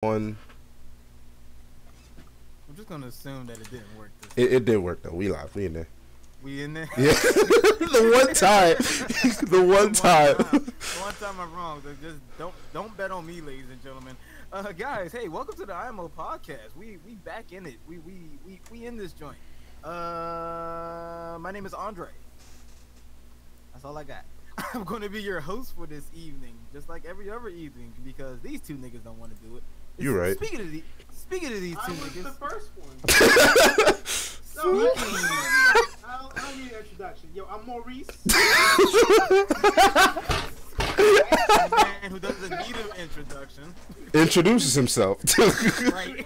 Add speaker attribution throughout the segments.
Speaker 1: One.
Speaker 2: I'm just gonna assume that it didn't work this time.
Speaker 1: It did work though. We live. We in there.
Speaker 2: We in there?
Speaker 1: Yeah. The one time. The one time.
Speaker 2: The one time I'm wrong. So just don't bet on me, ladies and gentlemen. Guys, hey, welcome to the IMO Podcast. We back in it. We in this joint. My name is Andre. That's all I got. I'm going to be your host for this evening, just like every other evening, because these two niggas don't want to do it.
Speaker 1: You're right.
Speaker 2: Speaking of these two niggas,
Speaker 3: the first one. I don't need an introduction. Yo, I'm Maurice.
Speaker 2: a man who doesn't need an introduction.
Speaker 1: Introduces himself.
Speaker 2: Right.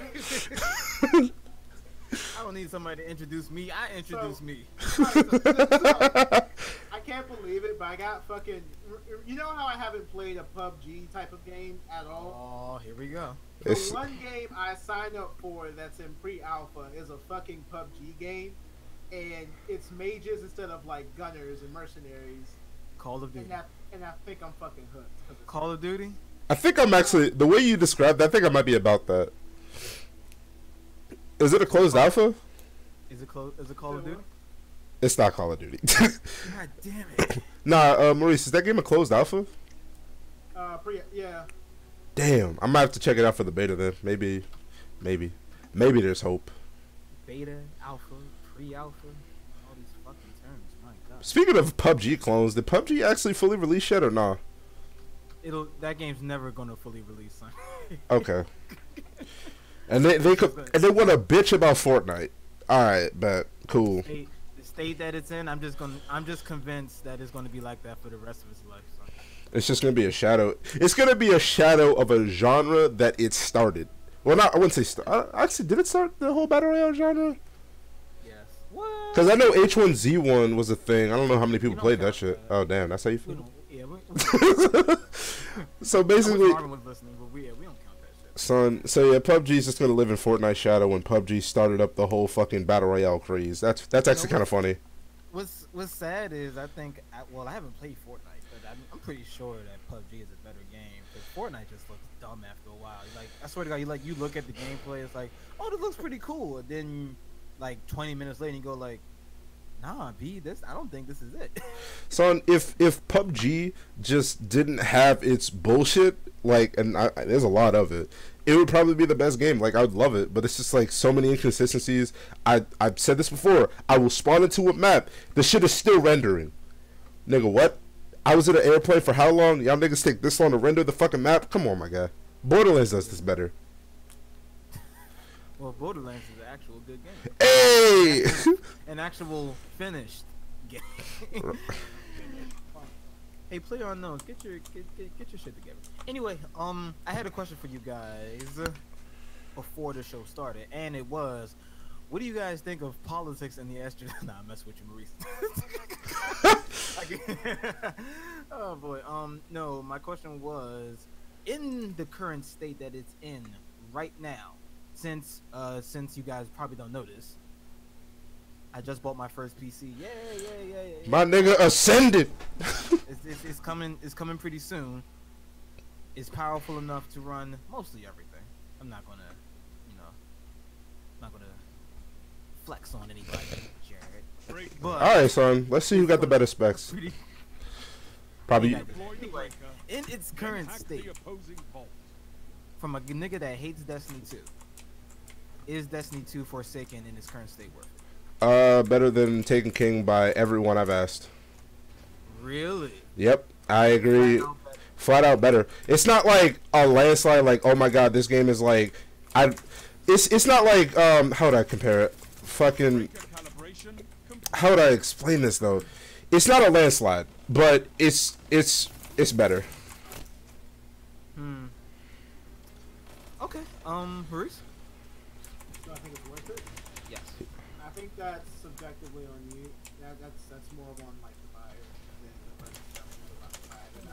Speaker 2: I don't need somebody to introduce me. I introduce me.
Speaker 3: I can't believe it, but I got fucking. You know how I haven't played a PUBG type of game at all?
Speaker 2: Oh, here we go.
Speaker 3: The one game I signed up for that's in pre-alpha is a fucking PUBG game, and it's mages instead of like gunners and mercenaries.
Speaker 2: Call of Duty.
Speaker 3: And I think I'm fucking hooked.
Speaker 2: Call of Duty?
Speaker 1: I think I'm actually, the way you described that, I think I might be about that. Is it a closed alpha?
Speaker 2: Is it Call of Duty?
Speaker 1: It's not Call of Duty.
Speaker 2: God damn it.
Speaker 1: Nah, Maurice, is that game a closed alpha?
Speaker 3: Yeah.
Speaker 1: Damn, I might have to check it out for the beta then. Maybe there's hope.
Speaker 2: Beta, alpha, pre-alpha, all these fucking terms. My God.
Speaker 1: Speaking of PUBG clones, did PUBG actually fully release yet or nah?
Speaker 2: That game's never gonna fully release, son.
Speaker 1: Okay. And they want to bitch about Fortnite. All right, but cool.
Speaker 2: The state that it's in, I'm just convinced that it's gonna be like that for the rest of its life. So.
Speaker 1: It's just gonna be a shadow. It's gonna be a shadow of a genre that it started. Well, I wouldn't say actually, did it start the whole battle royale genre?
Speaker 2: Yes. What?
Speaker 1: Because I know H1Z1 was a thing. I don't know how many people played that shit. Oh damn, that's how you feel. So basically,
Speaker 2: Marvin was listening, but we don't count that shit.
Speaker 1: Son, so yeah, PUBG's just gonna live in Fortnite shadow when PUBG started up the whole fucking battle royale craze. That's actually kind of funny.
Speaker 2: What's sad is I haven't played Fortnite, but I'm pretty sure that PUBG is a better game because Fortnite just looks dumb after a while. Like I swear to God, you look at the gameplay, it's like, oh, this looks pretty cool. And then like 20 minutes later, you go like, nah, I don't think this is it.
Speaker 1: Son, if PUBG just didn't have its bullshit, like, and there's a lot of it, it would probably be the best game. Like, I would love it, but it's just like so many inconsistencies. I've said this before. I will spawn into a map. The shit is still rendering. Nigga, what? I was in an airplane for how long? Y'all niggas take this long to render the fucking map? Come on, my guy. Borderlands does this better.
Speaker 2: Well, Borderlands is an actual good game.
Speaker 1: Hey!
Speaker 2: An actual finished game. Hey, player unknown, get your shit together. Anyway, I had a question for you guys before the show started, and it was, what do you guys think of politics in the Esther? Nah, I mess with you, Maurice. Oh boy. No, my question was, in the current state that it's in right now, since you guys probably don't know this, I just bought my first PC. Yay.
Speaker 1: My nigga ascended.
Speaker 2: It's coming pretty soon. It's powerful enough to run mostly everything. I'm not gonna flex on anybody, Jared. But
Speaker 1: Alright, son. Let's see who got the better specs. Probably.
Speaker 2: Anyway, in its current state, from a nigga that hates Destiny 2, is Destiny 2 Forsaken in its current state worth it?
Speaker 1: Better than Taken King by everyone I've asked.
Speaker 2: Really?
Speaker 1: Yep, I agree. Flat out better. It's not like a landslide. Like, oh my god, this game is like, It's not like how would I compare it? Fucking. How would I explain this though? It's not a landslide, but it's better.
Speaker 2: Okay. Maurice?
Speaker 3: Do I think it's worth it?
Speaker 2: Yes.
Speaker 3: I think that's subjectively on you. That's more of on like the buyer than the person telling you about the buyer. And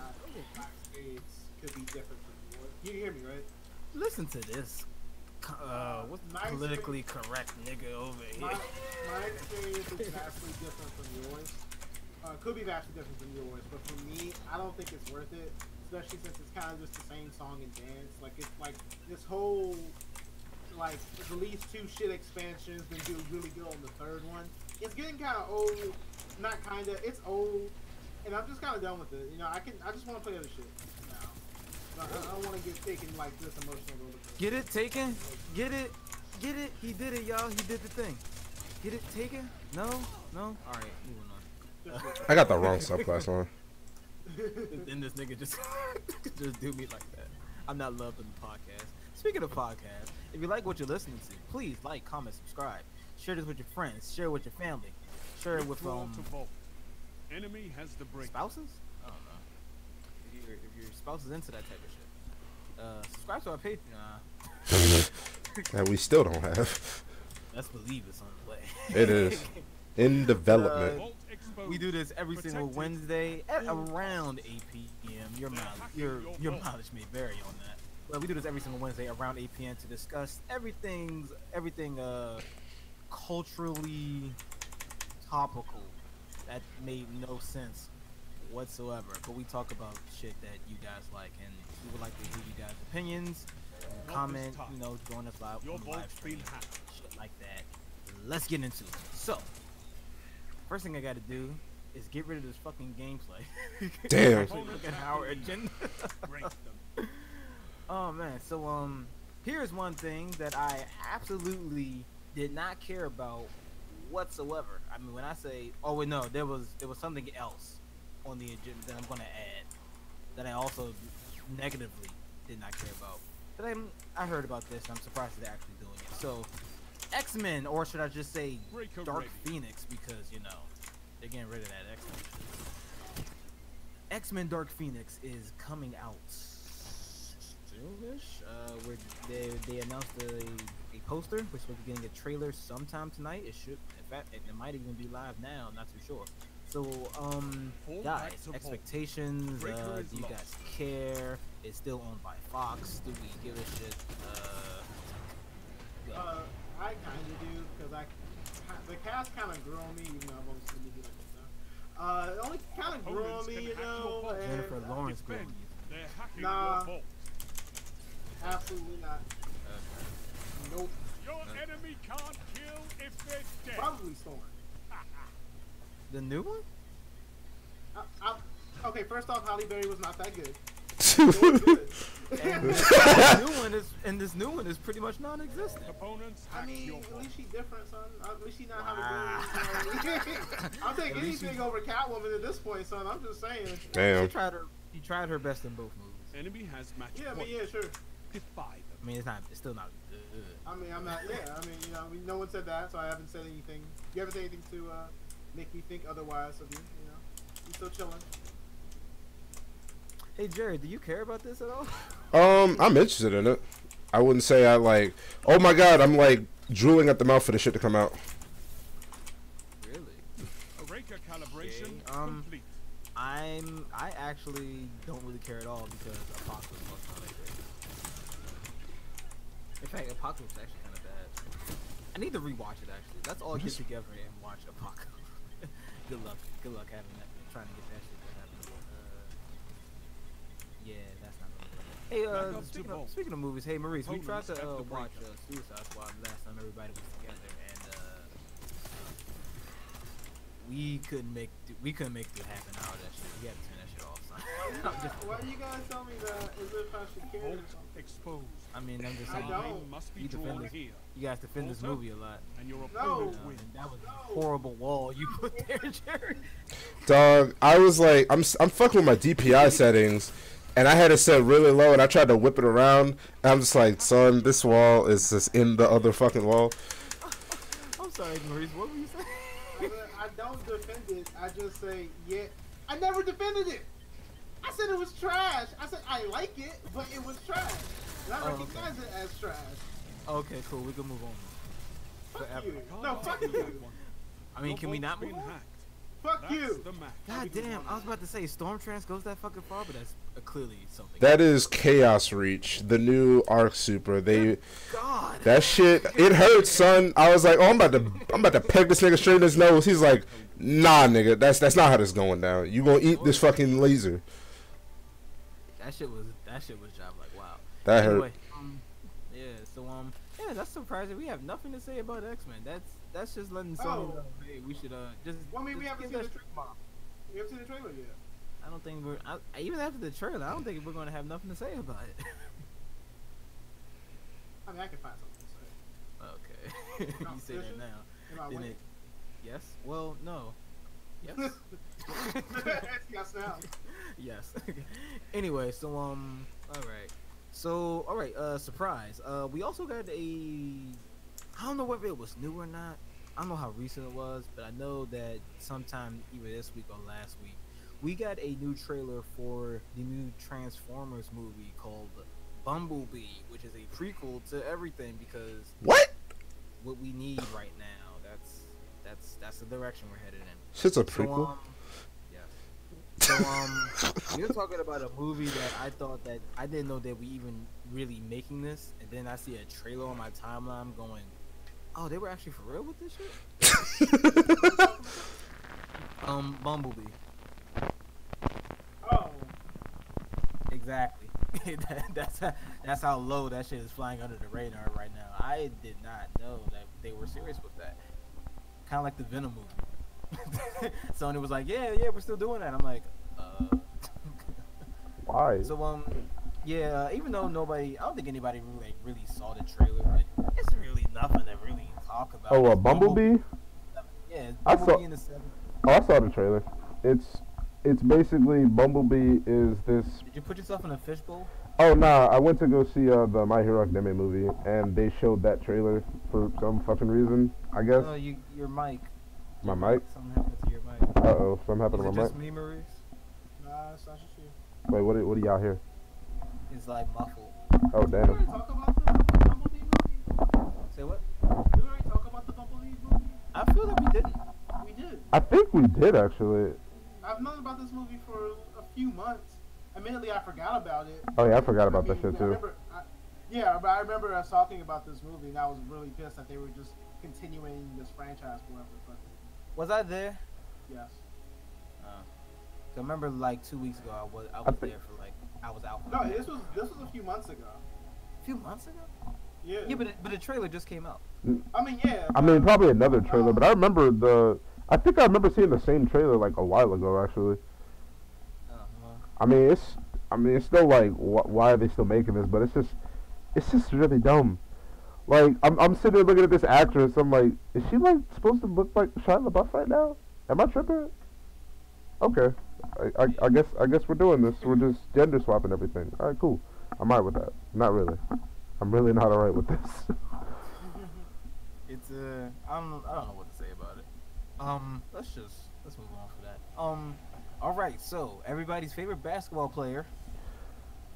Speaker 3: my experience could be different from yours. You hear me, right?
Speaker 2: Listen to this. What's politically correct nigga over here?
Speaker 3: My experience is vastly different from yours. Could be vastly different from yours, but for me, I don't think it's worth it especially since it's kind of just the same song and dance. Like it's like this whole like the least 2 shit expansions, then do really good on the 3rd one. It's getting kind of old, not kind of. It's old, and I'm just kind of done with it. You know, I just want to play other shit now. I don't want to get taken like this emotional roller coaster.
Speaker 2: Get it, Taken? Get it? Get it? He did it, y'all. He did the thing. Get it, Taken? No? No? Alright, moving on.
Speaker 1: I got the wrong subclass on.
Speaker 2: Then this nigga just do me like that. I'm not loving the podcast. Speaking of podcasts, if you like what you're listening to, please like, comment, subscribe. Share this with your friends. Share it with your family. Share it with
Speaker 4: Enemy has the break.
Speaker 2: spouses? I don't know. If your spouse is into that type of shit. Subscribe to our Patreon.
Speaker 1: That we still don't have.
Speaker 2: Let's believe it's on the way.
Speaker 1: It is in development.
Speaker 2: We do this every single Wednesday at around 8 p.m. Your mileage may vary on that. But we do this every single Wednesday around 8 p.m. to discuss everything culturally topical that made no sense whatsoever. But we talk about shit that you guys like, and we would like to hear you guys' opinions. Comment, join us live on the live stream, shit like that. Let's get into it. So, first thing I gotta do is get rid of this fucking gameplay.
Speaker 1: Damn.
Speaker 2: Actually look at our agenda. Oh man, so here's one thing that I absolutely did not care about whatsoever. I mean, when I say, oh wait, no, there was something else on the agenda that I'm gonna add that I also negatively did not care about. But I heard about this, and I'm surprised they're actually doing it. So, X-Men, or should I just say Dark Phoenix, because they're getting rid of that X-Men. X-Men Dark Phoenix is coming out soonish. Where they announced a poster, which we're getting a trailer sometime tonight. It should, in fact, it might even be live now. I'm not too sure. So, guys, expectations. Do you guys care? It's still owned by Fox. Do we give a shit?
Speaker 3: I kind of do, because the cast kind of grew on me, even though I've only seen the movie like this now. It only kind of grew on me, and
Speaker 2: Jennifer Lawrence grew on you.
Speaker 3: Nah, absolutely not. Nope.
Speaker 4: Your enemy can't kill if they're dead.
Speaker 3: Probably Storm.
Speaker 2: The new one?
Speaker 3: Okay, first off, Halle Berry was not that good.
Speaker 2: And this new one is pretty much non-existent.
Speaker 4: Opponents,
Speaker 3: I mean, at least she's different, son. At least she's not Halle Berry. I'll take anything over Catwoman at this point, son. I'm just saying.
Speaker 1: Damn.
Speaker 2: She tried her best in both movies.
Speaker 4: enemy has match
Speaker 3: Yeah, I mean,
Speaker 4: point.
Speaker 3: yeah, sure.
Speaker 4: Defy them.
Speaker 2: I mean, it's still not good.
Speaker 3: I mean, I'm not. Yeah, I mean, no one said that, so I haven't said anything. You haven't said anything to make me think otherwise of you. You still chilling.
Speaker 2: Hey Jared, do you care about this at all?
Speaker 1: I'm interested in it. I wouldn't say I like. Oh my god, I'm like drooling at the mouth for the shit to come out.
Speaker 2: Really?
Speaker 4: Breaker calibration complete.
Speaker 2: I actually don't really care at all because Apocalypse was not that great. In fact, Apocalypse is actually kind of bad. I need to rewatch it actually. Let's all get together and watch Apocalypse. Good luck having that. Trying to get that shit to happen. Yeah, that's not gonna work. Hey, speaking of movies, hey Maurice, we tried to watch Suicide Squad last time everybody was together, and we couldn't make it happen out of that shit. We had to turn that shit off. Son.
Speaker 3: Why do you guys tell me that as if I should care?
Speaker 4: Exposed.
Speaker 2: I mean, I'm just
Speaker 3: I
Speaker 2: saying.
Speaker 3: don't.
Speaker 4: Must be
Speaker 2: You defend
Speaker 4: drawn
Speaker 2: this.
Speaker 4: here.
Speaker 2: You guys defend this movie a lot.
Speaker 4: And your
Speaker 3: No.
Speaker 4: opponent wins.
Speaker 2: And that was a horrible wall you put there, Jared.
Speaker 1: Dog, I was like, I'm fucking with my DPI settings, and I had it set really low, and I tried to whip it around, and I'm just like, son, this wall is just in the other fucking wall.
Speaker 2: I'm sorry, Maurice. What were you saying?
Speaker 3: I don't defend it. I just say, yeah. I never defended it. I said it was trash. I said I like it, but it was trash. And I recognize it as trash.
Speaker 2: Okay, cool. We can move on.
Speaker 3: Fuck
Speaker 2: Forever.
Speaker 3: you. No, fuck you.
Speaker 2: I mean, can we not move on?
Speaker 3: Fuck
Speaker 4: That's
Speaker 3: you.
Speaker 4: the match.
Speaker 2: God damn, I was about to say Stormtrance goes that fucking far, but that's clearly something.
Speaker 1: That is Chaos Reach, the new Arc Super.
Speaker 2: God.
Speaker 1: That shit, it hurts, son. I was like, oh, I'm about to peg this nigga straight in his nose. He's like, nah, nigga, that's not how this going down. You gonna eat this fucking laser.
Speaker 2: That shit was job like wow.
Speaker 1: That hurt.
Speaker 2: Anyway, yeah. So yeah, that's surprising. We have nothing to say about X-Men. That's just letting Sony know. Hey, we should just.
Speaker 3: Well, I mean, we
Speaker 2: just
Speaker 3: haven't
Speaker 2: give
Speaker 3: seen the
Speaker 2: that
Speaker 3: trailer. We haven't seen the trailer yet.
Speaker 2: I don't think even after the trailer, I don't think we're gonna have nothing to say about it.
Speaker 3: I mean, I can find something to say.
Speaker 2: Okay, you say that now.
Speaker 3: Am I
Speaker 2: Then yes. Well, no. Yes.
Speaker 3: Yes, now.
Speaker 2: Yes. Anyway, so all right. So all right. Surprise. We also got I don't know whether it was new or not. I don't know how recent it was, but I know that sometime either this week or last week, we got a new trailer for the new Transformers movie called Bumblebee, which is a prequel to everything because
Speaker 1: What?
Speaker 2: what we need right now. That's the direction we're headed in.
Speaker 1: Shit's a prequel.
Speaker 2: So, we were talking about a movie that I thought that I didn't know that we even really making this, and then I see a trailer on my timeline going, "Oh, they were actually for real with this shit." Bumblebee.
Speaker 3: Oh.
Speaker 2: Exactly. that's how low that shit is flying under the radar right now. I did not know that they were serious with that. Kind of like the Venom movie. Sony was like, yeah, we're still doing that. I'm like,
Speaker 1: Why?
Speaker 2: So yeah, even though I don't think anybody really saw the trailer, but it's really nothing to really talk about.
Speaker 1: Oh, Bumblebee?
Speaker 2: Yeah,
Speaker 1: I
Speaker 2: Bumblebee
Speaker 1: saw.
Speaker 2: in the 7th.
Speaker 1: Oh, I saw the trailer. It's basically Bumblebee is this.
Speaker 2: Did you put yourself in a fishbowl?
Speaker 1: Oh nah, I went to go see the My Hero Academia movie, and they showed that trailer for some fucking reason. I guess.
Speaker 2: Oh, your mic.
Speaker 1: My mic.
Speaker 2: Something happened to your mic.
Speaker 1: Uh-oh, something happened
Speaker 2: Is
Speaker 1: to
Speaker 2: it
Speaker 1: my
Speaker 2: just
Speaker 1: mic.
Speaker 2: me, Maurice?
Speaker 3: Nah, it's not just you.
Speaker 1: Wait, what do y'all hear?
Speaker 2: It's like muffled.
Speaker 1: Oh
Speaker 3: Did we already
Speaker 1: damn.
Speaker 3: talk about the Bumblebee movie?
Speaker 2: Say what?
Speaker 3: Did we already talk about the Bumblebee movie?
Speaker 2: I feel that we didn't.
Speaker 3: We did.
Speaker 1: I think we did actually.
Speaker 3: I've known about this movie for a few months. Admittedly, I forgot about it.
Speaker 1: Oh yeah, I forgot about that shit
Speaker 3: I
Speaker 1: too.
Speaker 3: remember, but I remember us talking about this movie, and I was really pissed that they were just continuing this franchise forever. But
Speaker 2: Was I there?
Speaker 3: yes.
Speaker 2: So I remember like 2 weeks ago, I was there for like I was out.
Speaker 3: No, this was a few months ago.
Speaker 2: A few months ago.
Speaker 3: Yeah.
Speaker 2: Yeah, but the trailer just came out.
Speaker 3: I mean, yeah.
Speaker 1: I mean, probably another trailer, but I remember I think I remember seeing the same trailer like a while ago actually. I mean, it's still like, why are they still making this? But it's just really dumb. Like, I'm sitting there looking at this actress. I'm like, is she like supposed to look like Shia LaBeouf right now? Am I tripping? Okay, I guess we're doing this. We're just gender swapping everything. All right, cool. I'm alright with that. Not really. I'm really not alright with this.
Speaker 2: It's I don't know what to say about it. Let's move on for that. All right. So everybody's favorite basketball player.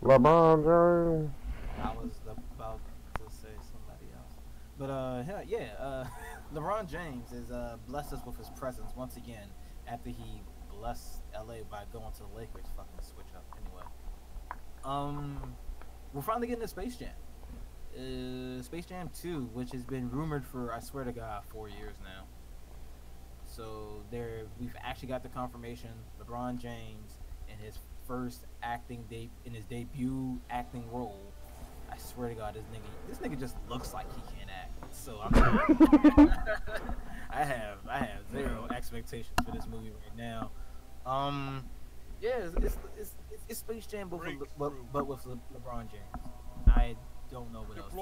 Speaker 1: LeBron James.
Speaker 2: I was about to say somebody else, but LeBron James has blessed us with his presence once again after he blessed LA by going to the Lakers. Fucking switch up. Anyway, we're finally getting a Space Jam. Space Jam 2, which has been rumored for, I swear to God, 4 years now. So we've actually got the confirmation. LeBron James in his first in his debut acting role. I swear to God, this nigga just looks like he can't act. So I have zero expectations for this movie right now. Yeah, it's Space Jam, but with LeBron James. I don't know what else to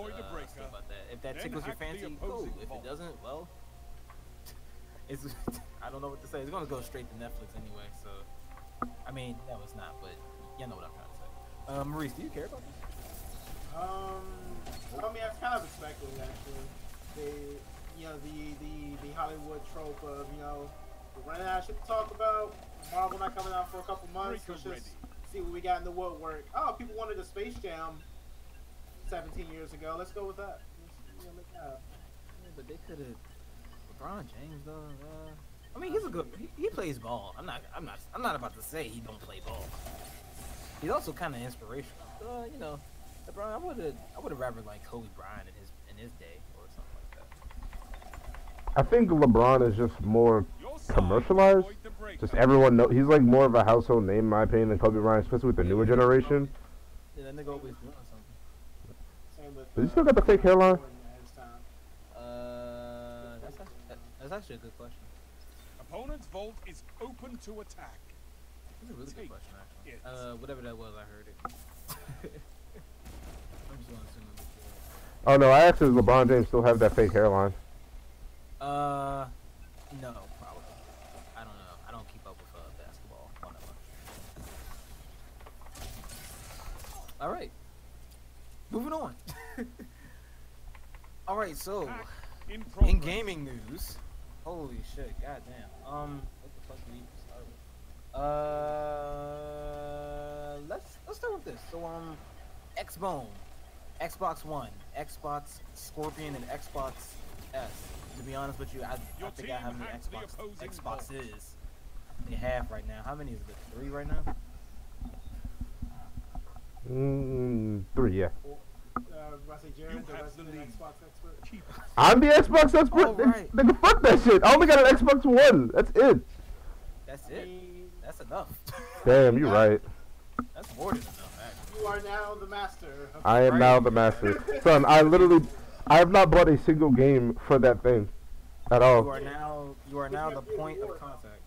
Speaker 2: say about that. If that tickles your fancy, cool. If it doesn't, well, it's I don't know what to say. It's gonna go straight to Netflix anyway. So, I mean, no, it's not, but you know what I'm trying to say. Maurice, do you care about this?
Speaker 3: I mean, that's kind of expected actually. The Hollywood trope of we're running out of shit to talk about. Marvel not coming out for a couple months. Let's just see what we got in the woodwork. Oh, people wanted a Space Jam 17 years ago. Let's go with that.
Speaker 2: But they could have LeBron James though. I mean, he's a good. He plays ball. I'm not about to say he don't play ball. He's also kind of inspirational. LeBron. I would have rather like Kobe Bryant in his day or something like that.
Speaker 1: I think LeBron is just more commercialized. Just everyone know he's like more of a household name, in my opinion, than Kobe Bryant, especially with the newer generation.
Speaker 2: Yeah, that nigga always doing something.
Speaker 3: Same with,
Speaker 1: Does he still got the fake hairline?
Speaker 3: Jordan at his time.
Speaker 2: That's actually a good question.
Speaker 4: Opponent's vault is open to attack.
Speaker 2: That's a really good question, actually.
Speaker 4: Yes.
Speaker 2: Whatever that was, I heard it. I'm just gonna assume it.
Speaker 1: Oh no, I asked does LeBron James still have that fake hairline?
Speaker 2: No, probably. I don't know. I don't keep up with basketball all that much. All right. Moving on. All right, so in gaming news, holy shit, goddamn. What the fuck do we start with? Let's start with this. So Xbone, Xbox One, Xbox Scorpion, and Xbox S. To be honest with you, I think I have how many Xboxes they have right now. How many is it? 3 right now?
Speaker 1: 3, yeah.
Speaker 3: I say Jared, the resident Xbox expert.
Speaker 1: I'm the Xbox expert.
Speaker 2: Oh, right.
Speaker 1: Nigga, fuck that shit. I only got an Xbox One. That's it.
Speaker 2: That's it. That's enough.
Speaker 1: Damn, you're right.
Speaker 2: That's more than enough, actually.
Speaker 3: You are now the master.
Speaker 1: I am now the master. Son, I have not bought a single game for that thing at all.
Speaker 2: You are now the point of contact.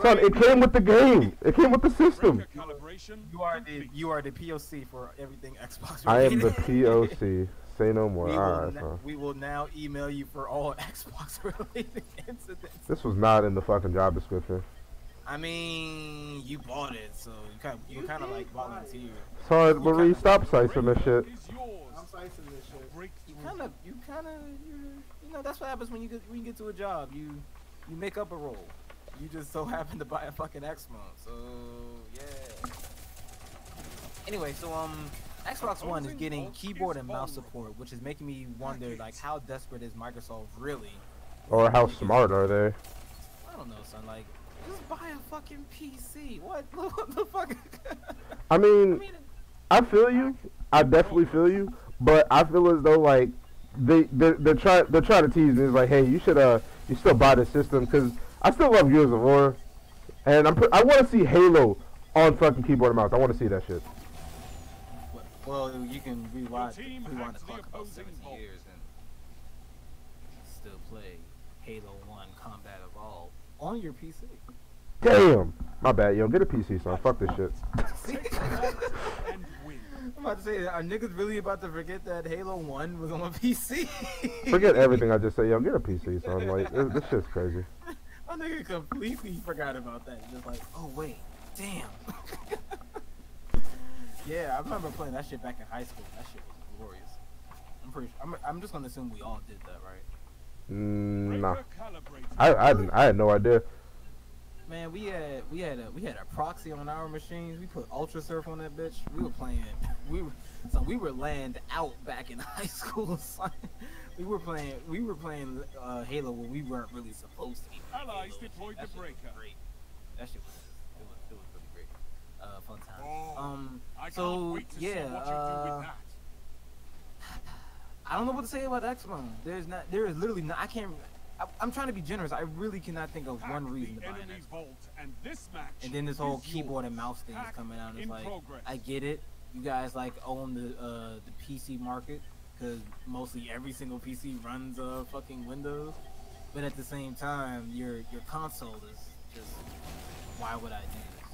Speaker 1: Son, it came with the game. It came with the system.
Speaker 2: You are the POC for everything Xbox.
Speaker 1: I am the POC. Say no more.
Speaker 2: We will now email you for all Xbox related incidents.
Speaker 1: This was not in the fucking job description.
Speaker 2: I mean, you bought it, so you kind of like volunteered.
Speaker 1: Sorry, Maurice, stop slicing this shit.
Speaker 3: I'm slicing this shit.
Speaker 2: You know, that's what happens when you get to a job. You make up a role. You just so happen to buy a fucking Xbox, so yeah. Anyway, so Xbox One is getting keyboard and mouse support, which is making me wonder, like, how desperate is Microsoft really?
Speaker 1: Or how smart are they?
Speaker 2: I don't know, son. Like, just buy a fucking PC. What the fuck?
Speaker 1: I mean, I feel you. I definitely feel you. But I feel as though like they're trying to tease me. It's like, hey, you still buy the system because I still love Gears of War, and I want to see Halo on fucking keyboard and mouse. I want to see that shit.
Speaker 2: Well, you can rewind the clock about 17 years and still play Halo 1 Combat Evolved on your PC.
Speaker 1: Damn, my bad, yo. Get a PC, son. Fuck this shit.
Speaker 2: I'm about to say, are niggas really about to forget that Halo 1 was on a PC?
Speaker 1: Forget everything I just said, yo. Get a PC, son. Like this shit's crazy.
Speaker 2: My nigga completely forgot about that. Just like, oh wait, damn. Yeah, I remember playing that shit back in high school. That shit was glorious. I'm pretty sure. I'm just gonna assume we all did that, right?
Speaker 1: Nah. I had no idea.
Speaker 2: Man, we had a proxy on our machines. We put Ultra Surf on that bitch. We were playing. We were land out back in high school. Son. We were playing Halo when we weren't really supposed to be.
Speaker 4: Allies deployed the breaker.
Speaker 2: Great. That shit was really great. Fun time.
Speaker 4: I
Speaker 2: So
Speaker 4: can't wait to see
Speaker 2: yeah,
Speaker 4: what you do with that.
Speaker 2: I don't know what to say about Xbox. There is literally not. I'm trying to be generous. I really cannot think of one reason to buy an Xbox. And then this whole keyboard and mouse thing is coming out. It's like, I get it. You guys like own the PC market because mostly every single PC runs fucking Windows. But at the same time, your console is just, why would I do this?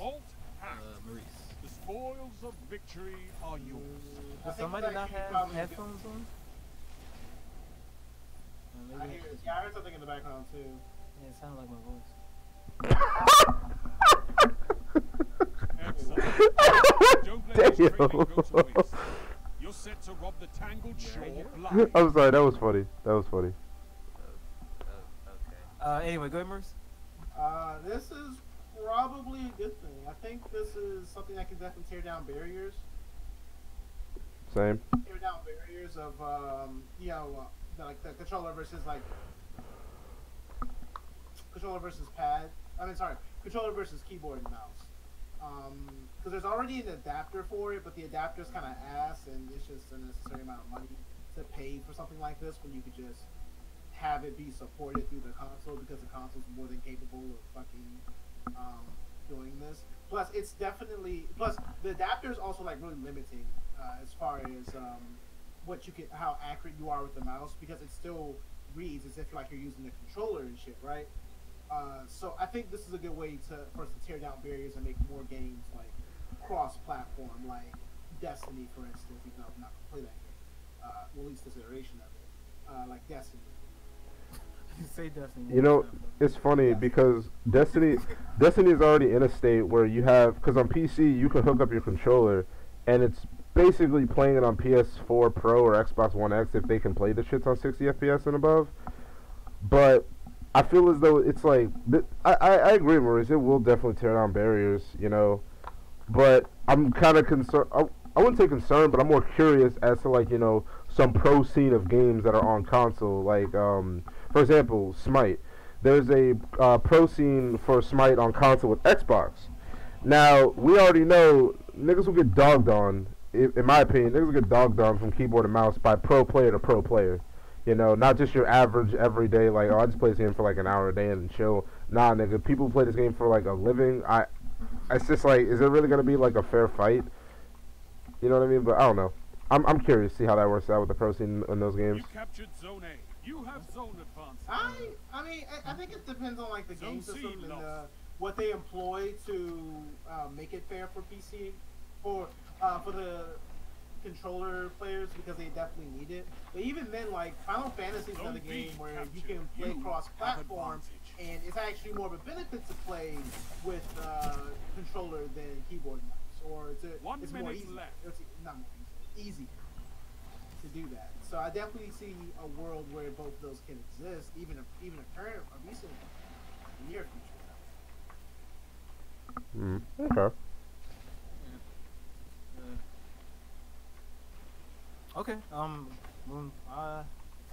Speaker 2: Maurice.
Speaker 4: The spoils of victory are yours.
Speaker 2: Does somebody not have headphones on?
Speaker 3: I heard something in the background too.
Speaker 2: Yeah, it sounded like my voice.
Speaker 4: Excellent. Don't let this training go to waste. You're set to rob the tangled shore blind.
Speaker 1: I'm sorry, that was funny. Okay.
Speaker 2: Anyway, go ahead, Maurice.
Speaker 3: This is probably a good thing. I think this is something that can definitely tear down barriers.
Speaker 1: Same.
Speaker 3: Tear down barriers of like the controller versus pad. Controller versus keyboard and mouse. Because there's already an adapter for it, but the adapter's kind of ass, and it's just a necessary amount of money to pay for something like this when you could just have it be supported through the console, because the console's more than capable of fucking doing this. Plus, it's definitely the adapter is also like really limiting as far as what you can, how accurate you are with the mouse, because it still reads as if like you're using the controller and shit, right? So I think this is a good way for us to tear down barriers and make more games like cross-platform, like Destiny, for instance. Even though I'm not gonna play that game, well, at least this iteration of it, like Destiny.
Speaker 2: You say Destiny.
Speaker 1: You know, it's funny because Destiny is already in a state where you have, because on PC you can hook up your controller, and it's basically playing it on PS4 Pro or Xbox One X if they can play the shits on 60 FPS and above. But I feel as though it's like I agree, Maurice. It will definitely tear down barriers, you know. But I'm kind of concerned. I wouldn't say concerned, but I'm more curious as to, like, you know, some pro scene of games that are on console. Like, for example, Smite. There's a pro scene for Smite on console with Xbox. Now, we already know niggas will get dogged on, in my opinion, niggas will get dogged on from keyboard and mouse by pro player to pro player. You know, not just your average everyday, like, oh, I just play this game for like an hour a day and chill. Nah, nigga, people play this game for like a living. It's just like, is it really going to be like a fair fight? You know what I mean? But I don't know. I'm curious to see how that works out with the pro scene in those games.
Speaker 4: You captured Zone A. You have zone advantage.
Speaker 3: I mean, I think it depends on like the game
Speaker 4: Zone C
Speaker 3: system and
Speaker 4: lost.
Speaker 3: what they employ to make it fair for PC for the controller players, because they definitely need it. But even then, like Final Fantasy is another
Speaker 4: Zone B
Speaker 3: game where you
Speaker 4: captured.
Speaker 3: can play
Speaker 4: You
Speaker 3: cross-platform,
Speaker 4: have
Speaker 3: and it's actually more of a benefit to play with controller than keyboard and mouse, or
Speaker 4: One
Speaker 3: it's more
Speaker 4: minute
Speaker 3: easy.
Speaker 4: left.
Speaker 3: It's not more easy, easier to do that. So I definitely see a world where both of those can exist, even a current, a recent, near future.
Speaker 1: Okay.
Speaker 2: Okay.
Speaker 3: I mean,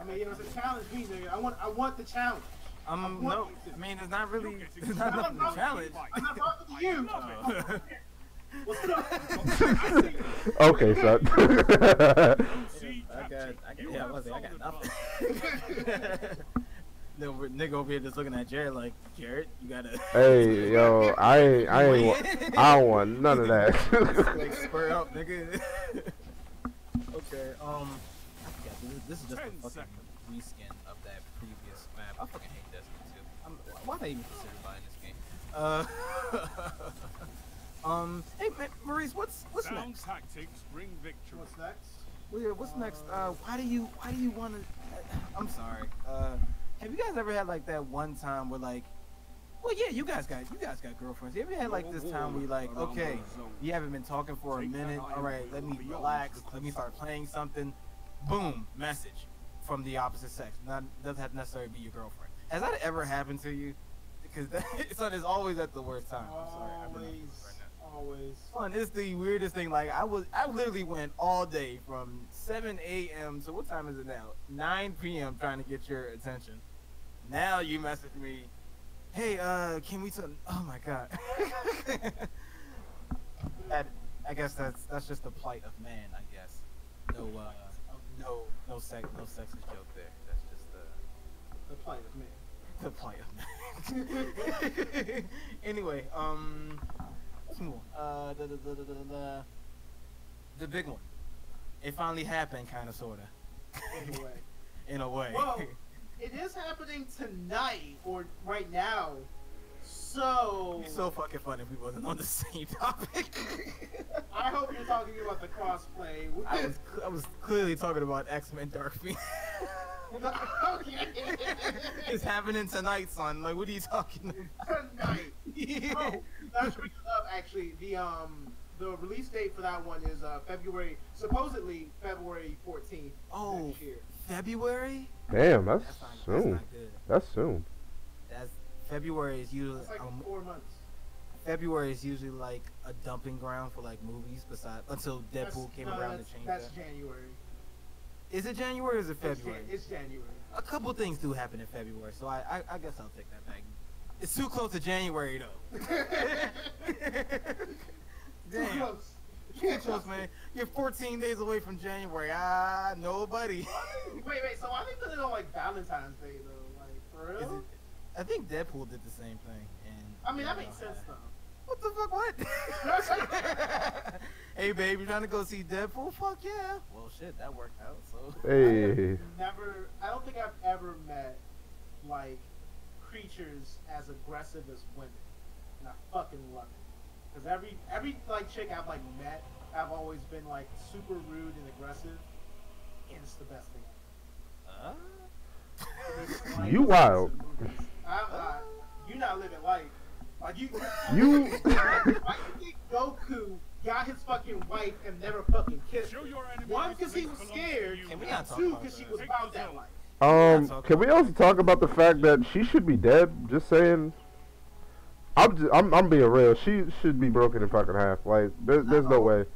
Speaker 3: it's a challenge, me, nigga. I want the challenge.
Speaker 2: No. I mean, it's not really. It's not nothing to challenge.
Speaker 3: I'm not talking to you. What's up?
Speaker 1: Okay, son.
Speaker 2: I got nothing. Nigga over here just looking at Jared like, Jared, you gotta.
Speaker 1: Hey, yo, I don't want none of that.
Speaker 2: Like, spur up, nigga. Okay, I forgot, this is just a
Speaker 4: 10
Speaker 2: fucking
Speaker 4: seconds.
Speaker 2: reskin of that previous map. I fucking hate Destiny 2. Why they even consider buying this game? Hey, Maurice, what's
Speaker 4: Sound
Speaker 2: next?
Speaker 4: tactics bring victory.
Speaker 3: What's next?
Speaker 2: What's next? Why do you want to? I'm sorry. Have you guys ever had like that one time where like, well, yeah, you guys got girlfriends. You ever had like this time where you're like, okay, you haven't been talking for a minute. All right, let me relax. Let me start playing something. Boom, message from the opposite sex. Doesn't have to necessarily be your girlfriend. Has that ever happened to you? Because it's always at the worst time. I'm sorry. I've been right now.
Speaker 3: Always.
Speaker 2: Son, it's the weirdest thing. Like I literally went all day from 7 a.m. to what time is it now? 9 p.m. trying to get your attention. Now you message me, hey, can we talk? Oh my god. I guess that's just the plight of man. I guess. No sexist joke there. That's just
Speaker 3: The plight of man.
Speaker 2: the plight of man. Anyway, let's move on. The big one. It finally happened, kind of, sorta.
Speaker 3: Anyway.
Speaker 2: In a way.
Speaker 3: Well, it is happening tonight, or right now. So.
Speaker 2: It's so fucking funny if we wasn't on the same topic.
Speaker 3: I hope you're talking about the crossplay.
Speaker 2: I was clearly talking about X-Men Dark Phoenix.
Speaker 3: Okay.
Speaker 2: It's happening tonight, son. Like, what are you talking about?
Speaker 3: Tonight. Oh, that brings it up. Actually, the release date for that one is supposedly February 14th.
Speaker 2: Oh,
Speaker 3: next year.
Speaker 2: February?
Speaker 1: Damn, that's
Speaker 2: That's
Speaker 1: soon.
Speaker 2: not good.
Speaker 1: That's soon.
Speaker 2: That's February is usually
Speaker 3: It's like 4 months.
Speaker 2: February is usually like a dumping ground for like movies. Besides, until Deadpool came around to change
Speaker 3: That's
Speaker 2: that.
Speaker 3: January.
Speaker 2: Is it January or is it February?
Speaker 3: It's January.
Speaker 2: A couple things do happen in February, so I guess I'll take that back. It's too close to January though.
Speaker 3: Too
Speaker 2: Damn.
Speaker 3: close.
Speaker 2: Too close, man. You're 14 days away from January. Nobody.
Speaker 3: Wait. So why are they putting it on like Valentine's Day though? Like for real?
Speaker 2: I think Deadpool did the same thing. And
Speaker 3: I mean, that makes sense though.
Speaker 2: What the fuck? What? Hey, babe, you trying to go see Deadpool? Fuck yeah. Well, shit, that worked out. So.
Speaker 1: Hey.
Speaker 3: I don't think I've ever met like creatures as aggressive as women, and I fucking love it. Cause every like chick I've like met, I've always been like super rude and aggressive, and it's the best thing. Like,
Speaker 1: You wild.
Speaker 3: You not living life. Like you. Why you think Goku got his fucking wife and never fucking kissed her? One, because he was scared, and two, because she was about that life.
Speaker 1: Can we also talk about the fact that she should be dead? Just saying. I'm being real. She should be broken in fucking half. Like, there's no way.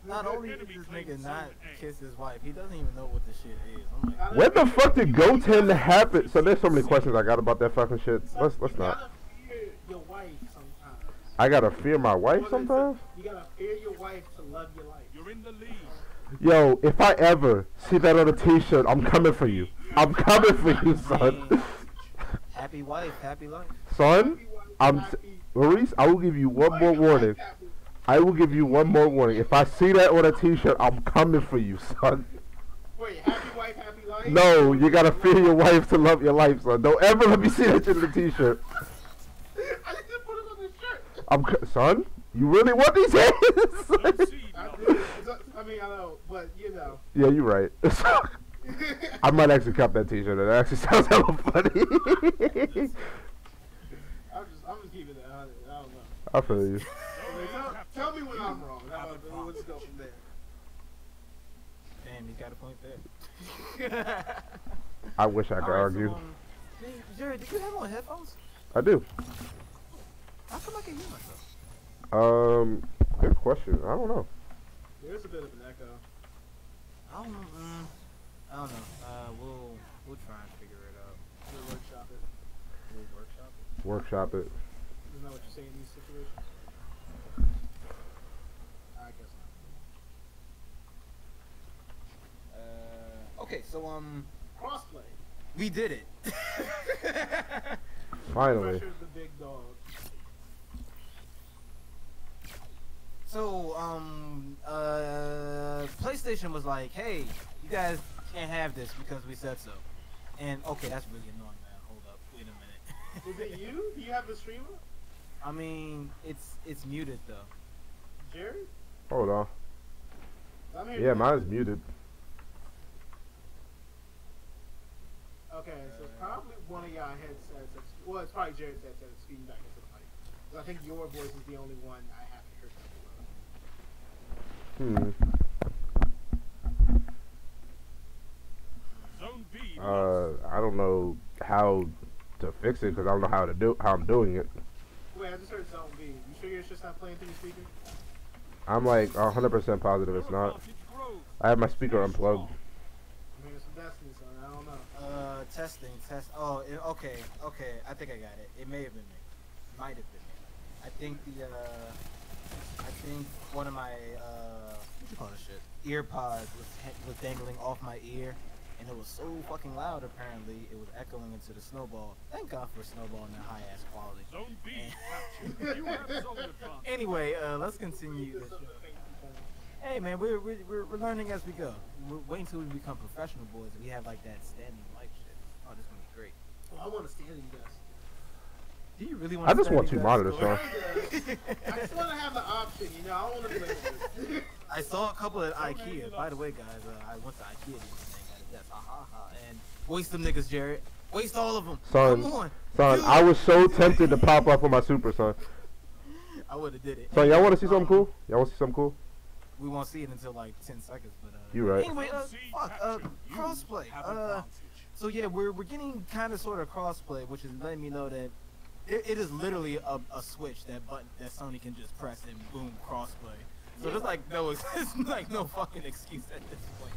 Speaker 2: Not only did this nigga not kiss his wife, he doesn't even know what the shit is. I'm like,
Speaker 1: When the fuck did Goten happen? So there's so many questions I got about that fucking shit. Let's not.
Speaker 3: You gotta fear your wife sometimes.
Speaker 1: I gotta fear my wife sometimes?
Speaker 3: You gotta fear your wife to love your life.
Speaker 4: You're in the lead.
Speaker 1: Yo, if I ever see that on a t-shirt, I'm coming for you. I'm coming for you, son.
Speaker 2: happy wife, happy life.
Speaker 1: Son, Maurice, I will give you one more warning. I will give you one more warning. If I see that on a t-shirt, I'm coming for you, son.
Speaker 3: Wait, happy wife, happy life?
Speaker 1: No, you gotta fear your wife to love your life, son. Don't ever let me see that shit in the t-shirt.
Speaker 3: I just put it on the shirt.
Speaker 1: Son, you really want these hands?
Speaker 3: I do. I mean, I know, but you know.
Speaker 1: Yeah, you're right. I might actually cop that t-shirt. It actually sounds hella funny.
Speaker 3: I'm just keeping it 100. I don't know.
Speaker 1: I feel you.
Speaker 3: Tell me when I'm wrong. We'll just go from there.
Speaker 2: Damn, you got a point there.
Speaker 1: I wish I could argue.
Speaker 2: Hey, Jared, do you have on headphones?
Speaker 1: I do.
Speaker 2: How come I can hear myself?
Speaker 1: Good question. I don't know.
Speaker 3: There's a bit of an echo.
Speaker 2: I don't know. We'll try and figure it out.
Speaker 3: We'll workshop it.
Speaker 2: We'll workshop it.
Speaker 1: Workshop it.
Speaker 3: Isn't that what you say in these situations? I guess not.
Speaker 2: Okay, so
Speaker 3: Crossplay.
Speaker 2: we did it.
Speaker 1: Finally.
Speaker 3: Pressure's the big dog.
Speaker 2: So, PlayStation was like, hey, you guys can't have this because we said so. And, okay, that's really annoying, man. Hold up. Wait a minute.
Speaker 3: Is it you? Do you have the streamer?
Speaker 2: I mean, it's muted, though.
Speaker 3: Jerry?
Speaker 1: Hold on.
Speaker 3: I'm here.
Speaker 1: Yeah, mine's muted.
Speaker 3: Okay, so it's probably one of y'all headsets. Well, it's probably Jared's headset that's feeding back into the mic. 'Cause I think your voice is the only one I haven't heard from.
Speaker 4: Zone B.
Speaker 1: I don't know how to fix it because I don't know how I'm doing it.
Speaker 3: Wait, I just heard Zone B. You sure yours just not playing through your speaker?
Speaker 1: I'm like 100% positive it's not. I have my speaker unplugged.
Speaker 3: I mean, it's some Destiny, son. I don't know.
Speaker 2: Testing. Oh, okay. I think I got it. It may have been me. Might have been me. I think one of my what you call this shit? Ear pods was dangling off my ear, and it was so fucking loud. Apparently, it was echoing into the snowball. Thank God for snowball and the high ass quality.
Speaker 4: Zone B. You have zone advantage.
Speaker 2: Anyway, let's continue this. Hey man, we're learning as we go. We're waiting until we become professional boys and we have like that standing mic shit. Oh, this is gonna be great.
Speaker 3: Oh, I want to stand you guys.
Speaker 2: Do you really want?
Speaker 1: I just want 2 monitors, son.
Speaker 3: I just want to have the option, you know. I don't want to be like this.
Speaker 2: I saw a couple at IKEA. By the way, guys, I went to IKEA the other day, got a desk. And waste them niggas, Jared. Waste all of them.
Speaker 1: Son,
Speaker 2: Come on.
Speaker 1: son, I was so tempted to pop up on my super, son.
Speaker 2: I would have did it.
Speaker 1: So y'all want to see something cool? Y'all want to see something cool?
Speaker 2: We won't see it until like 10 seconds, but
Speaker 1: You right.
Speaker 2: Anyway, crossplay. So yeah, we're getting kind of sort of crossplay, which is letting me know that it is literally a switch, that button that Sony can just press and boom, crossplay. So there's like no fucking excuse at this point.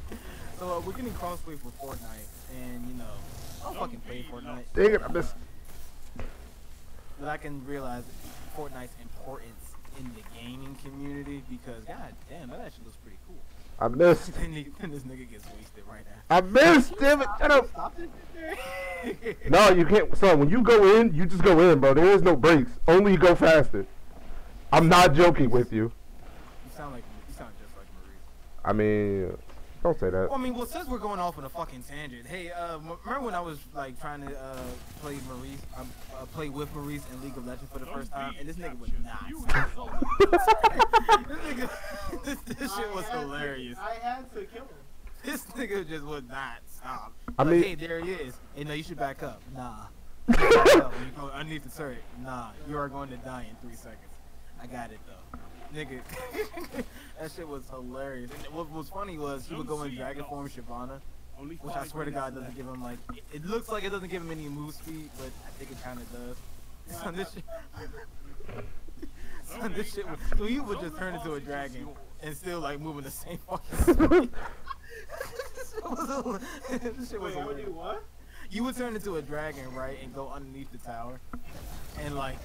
Speaker 2: So we're getting crossplay for Fortnite, and you know, I don't fucking play Fortnite.
Speaker 1: Dang it, I missed.
Speaker 2: But I can realize Fortnite's importance in the gaming community because god damn, that actually looks pretty cool.
Speaker 1: I missed.
Speaker 2: Then this nigga gets wasted right now.
Speaker 1: I missed, damn it, shut up.
Speaker 2: Stop it.
Speaker 5: No, you can't. Son, when you go in, you just go in, bro. There is no brakes. Only you go faster. I'm not joking with you.
Speaker 2: You sound just like Maurice.
Speaker 5: I mean, don't say that.
Speaker 2: Well, I mean, since we're going off on a fucking tangent, hey, remember when I was like trying to play with Maurice in League of Legends for the first time, and this nigga was not. this shit was hilarious.
Speaker 3: I had to kill him.
Speaker 2: This nigga just would not stop.
Speaker 5: I mean,
Speaker 2: hey, there he is. Hey, no, you should back up. Nah. You back up when you go underneath the turret. Nah, you are going to die in 3 seconds. I got it though. Nigga, that shit was hilarious. And what was funny was he would go in Dragon Form Shyvana, which I swear to God doesn't give him like. It looks like it doesn't give him any move speed, but I think it kind of does. Son, this shit. So he would just turn into a dragon and still like moving the same fucking speed. This shit was hilarious.
Speaker 3: What?
Speaker 2: You would turn into a dragon, right, and go underneath the tower, and like.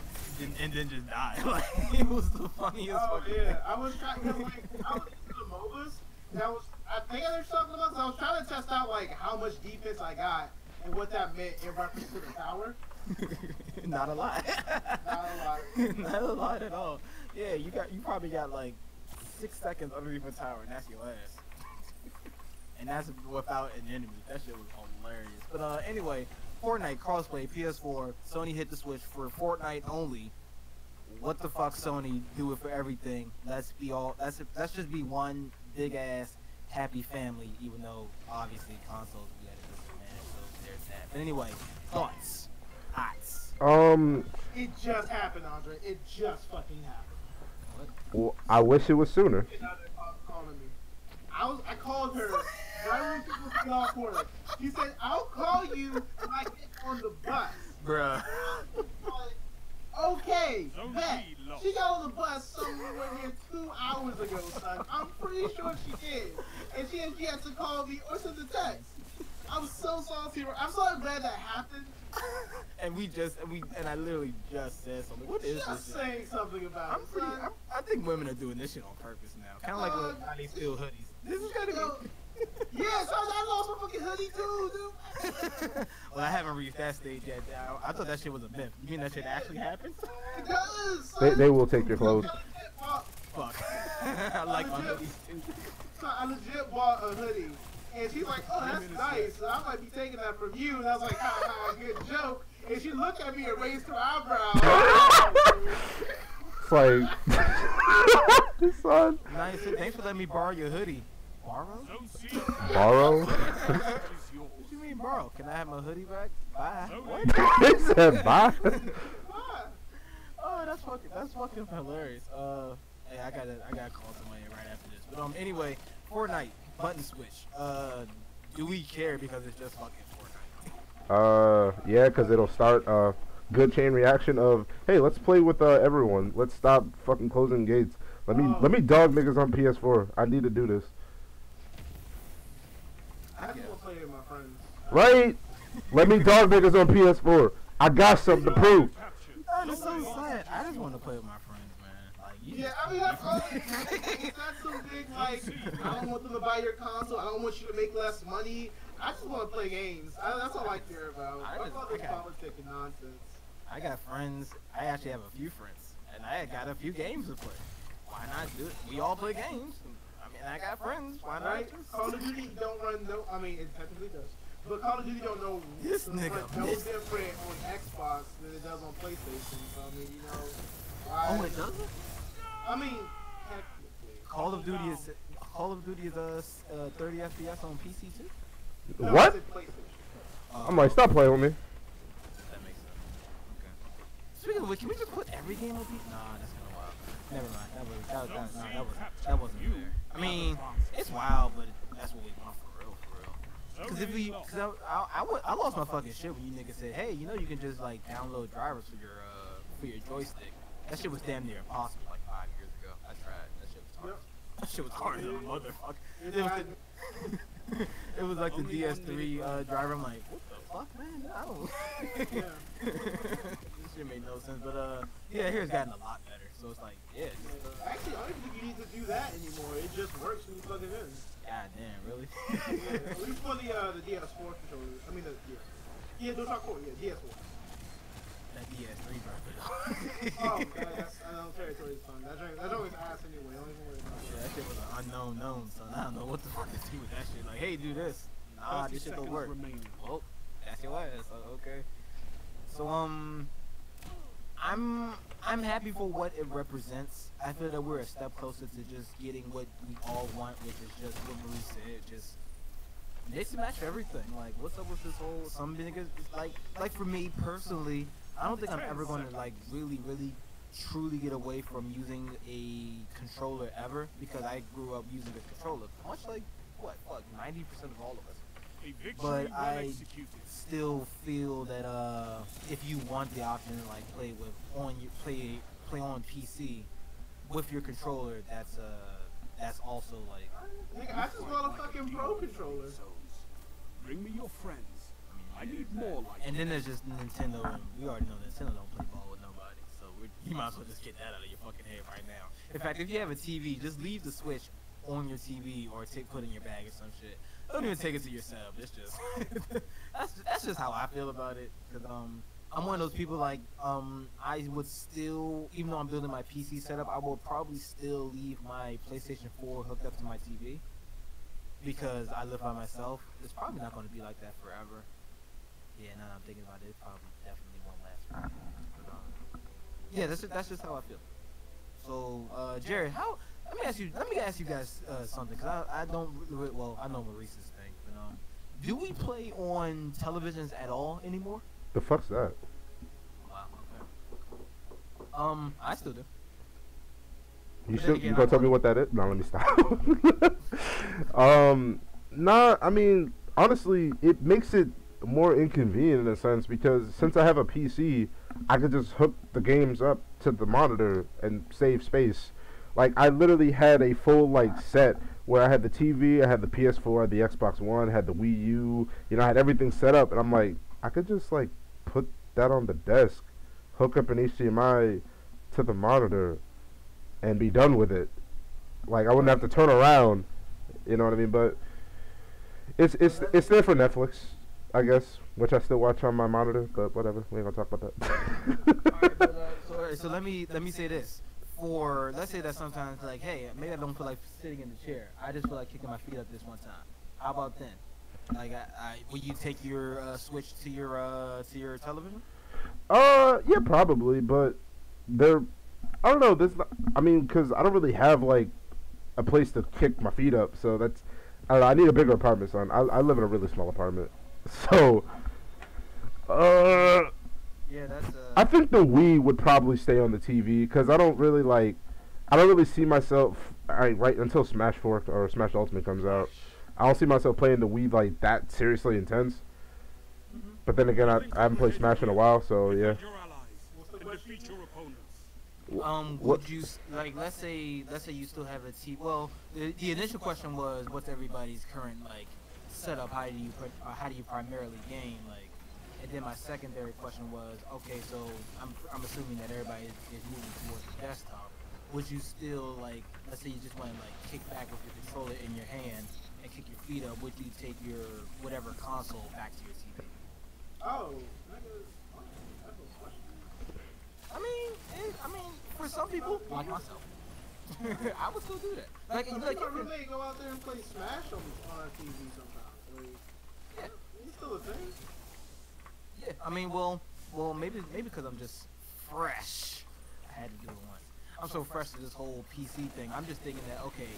Speaker 2: And then just die. Like, it was the funniest fucking thing.
Speaker 3: I was trying to I was into the MOBAs. I think there's something else. I was trying to test out like how much defense I got and what that meant in reference to the tower.
Speaker 2: Not a lot.
Speaker 3: Not a lot.
Speaker 2: Not a lot at all. Yeah, you probably got like 6 seconds underneath the tower, and that's your ass. And that's without an enemy. That shit was hilarious. But anyway. Fortnite crossplay, PS4, Sony hit the switch for Fortnite only. What the fuck, Sony? Do it for everything. Let's just be one big ass happy family. Even though obviously consoles we gotta disadvantage, so there's that. But anyway, thoughts.
Speaker 3: It just happened, Andre. It just fucking happened.
Speaker 2: What?
Speaker 5: Well, I wish it was sooner.
Speaker 3: Calling me. I called her. Right when she was getting off work, she said, "I'll call you when I get on the bus."
Speaker 2: Bruh.
Speaker 3: Okay, bet. She got on the bus somewhere here 2 hours ago, son. I'm pretty sure she did. And she had to call me or send a text. I'm so salty. I'm so glad that happened.
Speaker 2: And I literally just said something. What is
Speaker 3: Just
Speaker 2: this?
Speaker 3: saying something about it, son.
Speaker 2: I think women are doing this shit on purpose now. Kind of like when they steal hoodies. This is gonna be.
Speaker 3: Yes, I lost my fucking hoodie too, dude.
Speaker 2: Well, I haven't reached that stage yet. I thought that shit was a myth. You mean that shit actually happened?
Speaker 3: It does, son.
Speaker 5: They will take your clothes.
Speaker 2: Fuck. I like my hoodies too.
Speaker 3: So I legit bought a hoodie. And she's like, "Oh, that's nice. So I might be taking that from you." And I was like, "Ha, good joke." And she looked at me and raised her eyebrow.
Speaker 5: It's like, son.
Speaker 2: Nice. Thanks for letting me borrow your hoodie. Borrow?
Speaker 5: Borrow?
Speaker 2: What you mean borrow? Can I have my hoodie back? Bye. What?
Speaker 5: He said bye.
Speaker 2: Oh, that's fucking hilarious. Hey, I gotta call somebody right after this. But anyway, Fortnite button switch. Do we care because it's just fucking Fortnite?
Speaker 5: Yeah, because it'll start good chain reaction of, hey, let's play with everyone. Let's stop fucking closing gates. Let me dog niggas on PS4. I need to do this.
Speaker 3: I just want to play with my friends.
Speaker 5: Right? Let me dog niggas on PS4. I got something to prove.
Speaker 2: That's so sad. I just want to play with my friends, man. Like,
Speaker 3: Yeah, I mean, that's some big, like, I don't want them to buy your console. I don't want you to make less money. I just want to play games. That's all I care about. Fuck all this politic and nonsense.
Speaker 2: I got friends. I actually have a few friends, and I got a few games to play. Why not do it? We all play games. I mean, I got friends. Why not?
Speaker 3: Right? Call of Duty don't run no. I mean, it technically does. But Call of Duty don't know
Speaker 2: This nigga
Speaker 3: no
Speaker 2: missed.
Speaker 3: different on Xbox than it does on PlayStation. So I mean, you know.
Speaker 2: Oh, it doesn't?
Speaker 3: I mean, technically.
Speaker 2: Call of Duty is 30 FPS on PC too.
Speaker 3: No,
Speaker 5: What?
Speaker 3: I said PlayStation.
Speaker 5: I'm like, stop playing with me.
Speaker 2: That makes sense. Okay. Speaking of which, can we just put every game on PC? Nah, that's kind of wild. Never mind. That wasn't fair. I mean, it's wild, but that's what we want for real. Cause I lost my fucking shit when you niggas said, hey, you know you can just like download drivers for your joystick. That shit was damn near impossible like 5 years ago. I tried. That shit was hard. That shit was hard as a motherfucker. It was like the DS3 driver. I'm like, what the fuck, man? I don't. This shit made no sense. But yeah, here's gotten a lot better. So it's like, yeah.
Speaker 3: Actually, I don't think you need to do that anymore. It just works when you plug it in.
Speaker 2: God damn, really?
Speaker 3: Yeah, at least for the DS4 controllers. I mean, Yeah, DualShock 4. Yeah, DS4.
Speaker 2: That DS3 version.
Speaker 3: Oh, that's unknown territory, son. That joint was ass anyway. Don't even worry about
Speaker 2: Yeah, that shit was an unknown known, son. I don't know what the fuck to do with that shit. Like, hey, do this. Nah,
Speaker 4: 30
Speaker 2: this shit don't
Speaker 4: seconds
Speaker 2: work.
Speaker 4: remaining.
Speaker 2: Well, that's your ass. Okay. So I'm happy for what it represents. I feel that we're a step closer to just getting what we all want, which is just what Maurice said, just mix and match everything. Like, what's up with this whole some niggas? Like for me personally, I don't think I'm ever going to like really truly get away from using a controller ever, because I grew up using a controller, much like what 90% of all of us.
Speaker 4: A victory
Speaker 2: But
Speaker 4: well
Speaker 2: I
Speaker 4: executed.
Speaker 2: still feel that if you want the option to like play on PC with your controller, that's also like,
Speaker 3: Nigga, I just want a fucking pro controller.
Speaker 4: Bring me your friends. I need more like
Speaker 2: and then there's just Nintendo, and we already know Nintendo don't play ball with nobody, so you might as well just get that out of your fucking head right now. In fact, if you have a TV, just leave the Switch on your TV or put it in your bag or some shit. Don't even take it to yourself. It's just that's just how I feel about it. Cause I'm one of those people like I would still, even though I'm building my PC setup, I will probably still leave my PlayStation 4 hooked up to my TV because I live by myself. It's probably not going to be like that forever. Yeah, now that I'm thinking about it, it probably definitely won't last forever. But, yeah, that's just how I feel. So, Jared, let me ask you guys something, because I don't really, well, I know Maurice's thing, but do we play on televisions at all anymore?
Speaker 5: The fuck's that?
Speaker 2: Wow, okay. I still do.
Speaker 5: You gonna tell me what that is? No, let me stop. Nah, I mean, honestly, it makes it more inconvenient in a sense, because since I have a PC, I could just hook the games up to the monitor and save space. Like, I literally had a full, like, set where I had the TV, I had the PS4, I had the Xbox One, I had the Wii U, you know, I had everything set up, and I'm like, I could just, like, put that on the desk, hook up an HDMI to the monitor, and be done with it. Like, I wouldn't have to turn around, you know what I mean? But it's there for Netflix, I guess, which I still watch on my monitor, but whatever, we ain't gonna talk about that.
Speaker 2: Alright, so let me say this. For, let's say that sometimes, like, hey, maybe I don't feel like sitting in the chair. I just feel like kicking my feet up this one time. How about then? Like, will you take your Switch to your television?
Speaker 5: Yeah, probably, but I don't know. I mean, because I don't really have like a place to kick my feet up, so that's. I don't know. I need a bigger apartment, son. I live in a really small apartment, so.
Speaker 2: Yeah, that's.
Speaker 5: I think the Wii would probably stay on the TV, because I don't really see myself right until Smash 4 or Smash Ultimate comes out. I don't see myself playing the Wii like that seriously intense.
Speaker 2: Mm-hmm.
Speaker 5: But then again, I haven't played Smash in a while, so yeah.
Speaker 2: Would you like? Let's say you still have a TV. Well, the initial question was, what's everybody's current like setup? How do you primarily game like? And then my secondary question was, okay, so I'm assuming that everybody is moving towards the desktop. Would you still like, let's say you just want to like kick back with your controller in your hand and kick your feet up? Would you take your whatever console back to your TV?
Speaker 3: Oh, that's a question.
Speaker 2: I mean, for some people, like myself, I would still do that. Like,
Speaker 3: Some
Speaker 2: like
Speaker 3: people really go out there and play Smash on TV sometimes. Like,
Speaker 2: yeah.
Speaker 3: it's still a thing.
Speaker 2: Yeah, I mean, well, maybe because I'm just fresh. I had to do it once. I'm so fresh to this whole PC thing. I'm just thinking that, okay,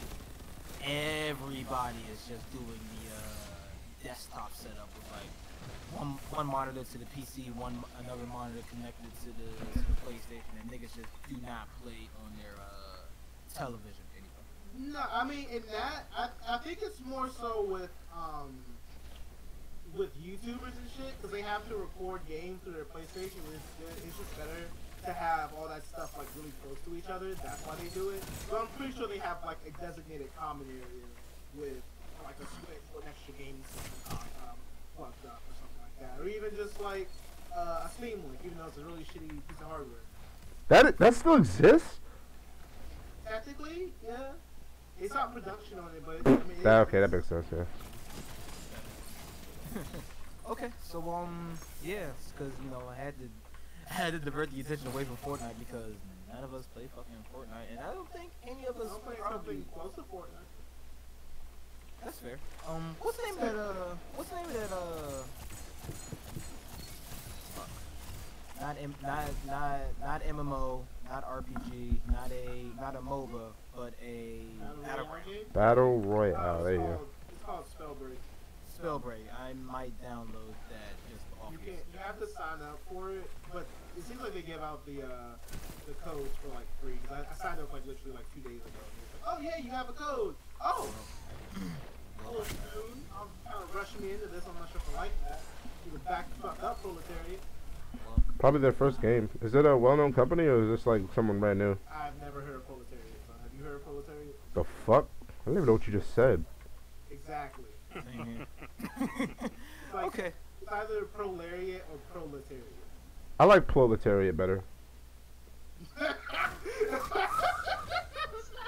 Speaker 2: everybody is just doing the desktop setup with like one monitor to the PC, another monitor connected to the PlayStation, and niggas just do not play on their television anymore.
Speaker 3: No, I mean, in that, I think it's more so with YouTubers and shit, because they have to record games through their PlayStation. It's just better to have all that stuff like really close to each other. That's why they do it. But I'm pretty sure they have like a designated common area with like a Switch or an extra gaming system plugged up or something like that, or even just like a Steam Link, even though it's a really shitty piece of hardware.
Speaker 5: That still exists?
Speaker 3: Technically, yeah. It's not production on it, but I mean,
Speaker 5: Okay, that makes sense. Yeah.
Speaker 2: Okay, so yeah, because I had to divert the attention away from Fortnite because none of us play fucking Fortnite, and I don't think any of us
Speaker 3: I'll play
Speaker 2: probably.
Speaker 3: something close to Fortnite.
Speaker 2: That's fair. What's the name of that? What's the name of that? Fuck. Not MMO, not RPG, not a MOBA, but a
Speaker 3: Battle Royale game?
Speaker 5: Battle Royale. There you go.
Speaker 3: It's called Spellbreak.
Speaker 2: Spellbreak. I might download that just off.
Speaker 3: You have to sign up for it, but it seems like they give out the codes for like free. Cause I signed up like literally like 2 days ago. Like, oh yeah, you have a code. Oh. Cool, dude. I'm kind of rushing me into this. I'm not sure if I like that. You would back the fuck up, Proletariat.
Speaker 5: Probably their first game. Is it a well-known company or is this like someone brand new?
Speaker 3: I've never heard of Proletariat. So have you heard of Proletariat?
Speaker 5: The fuck? I don't even know what you just said.
Speaker 3: Exactly. It's like,
Speaker 2: Okay.
Speaker 3: It's either Prolariat or Proletariat.
Speaker 5: I like Proletariat better.
Speaker 3: That's not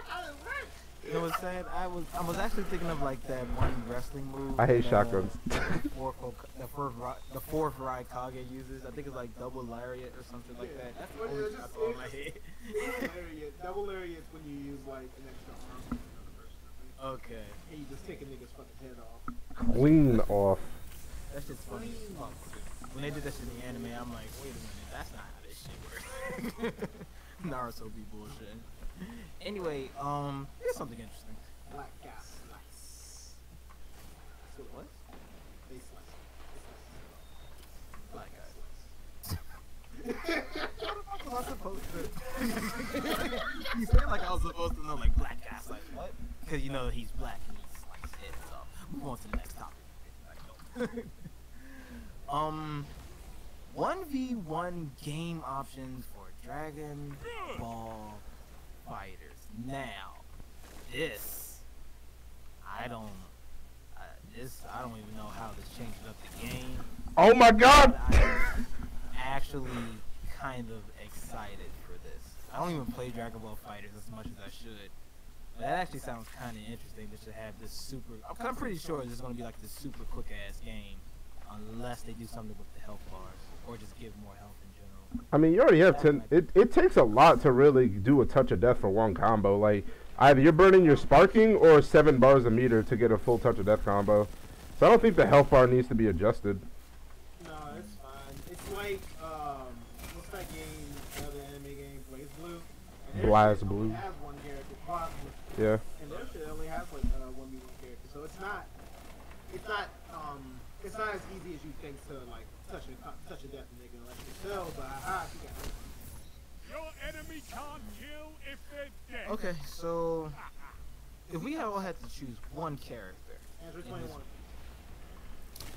Speaker 3: how it works.
Speaker 2: You know what's sad? I was actually thinking of like that one wrestling move.
Speaker 5: I hate
Speaker 2: that,
Speaker 5: shotguns.
Speaker 2: the fourth Raikage uses. I think it's like double lariat or something like that. That's the only thing I saw in my head.
Speaker 3: Double lariat's when you use like an extra arm on another person.
Speaker 2: Okay.
Speaker 3: And you just take a nigga's fucking head off.
Speaker 5: Clean off.
Speaker 2: That shit's funny as fuck. When they did that shit in the anime, I'm like, wait a minute, that's not how this shit works. Naruto be bullshit. Anyway, here's something interesting.
Speaker 3: Black gas slice. So
Speaker 2: What?
Speaker 3: they slice.
Speaker 2: Black guy. How was I supposed to? You said like I was supposed to know, like black guy slice. What? Because you know he's black and he slices heads off. Move on to the next topic. 1v1 game options for Dragon Ball Fighters. Now, this I don't even know how this changes up the game.
Speaker 5: Oh my god!
Speaker 2: I'm actually kind of excited for this. I don't even play Dragon Ball Fighters as much as I should. But that actually sounds kind of interesting. They should have this super. I'm pretty sure this is going to be like this super quick ass game, unless they do something with the health bars or just give more health in general.
Speaker 5: I mean, you already have 10. It takes a lot to really do a touch of death for one combo. Like, either you're burning your sparking or 7 bars a meter to get a full touch of death combo. So I don't think the health bar needs to be adjusted.
Speaker 3: No, it's fine. It's like what's that game? The other anime game, Blaze Blue. And their
Speaker 5: Blaze
Speaker 3: shit
Speaker 5: Blue.
Speaker 3: only has one character, Blaze Blue.
Speaker 5: Yeah.
Speaker 3: And their shit only has like 1v1 character, so it's not as easy as you think to like touch a death nigga unless you tell, but you got it.
Speaker 4: Your enemy can't kill if they're dead.
Speaker 2: Okay, so if we all had to choose one character,
Speaker 3: Answer 21.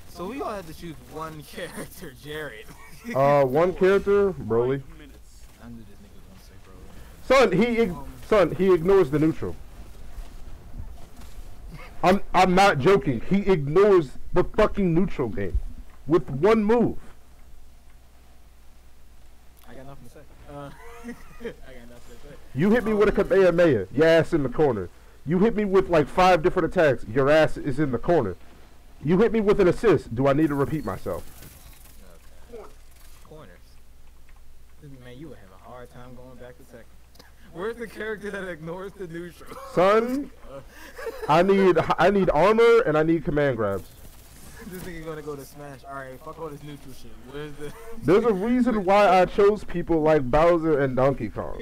Speaker 2: so we all had to choose one character, Jared.
Speaker 5: One character, Broly.
Speaker 4: 5 minutes.
Speaker 2: I knew this nigga was gonna say bro.
Speaker 5: Son, he ignores the neutral. I'm not joking. He ignores the fucking neutral game with one move.
Speaker 2: I got nothing to say. I got nothing to say.
Speaker 5: You hit me with a Kamehameha, your ass in the corner. You hit me with like 5 different attacks, your ass is in the corner. You hit me with an assist, do I need to repeat myself?
Speaker 2: Okay. Corners. Man, you would have a hard time going back to second. Where's the character that ignores the neutral?
Speaker 5: Son, I need armor and I need command grabs.
Speaker 2: This nigga gonna go to Smash. Alright, fuck all this neutral shit. Where's the...
Speaker 5: There's a reason why I chose people like Bowser and Donkey Kong.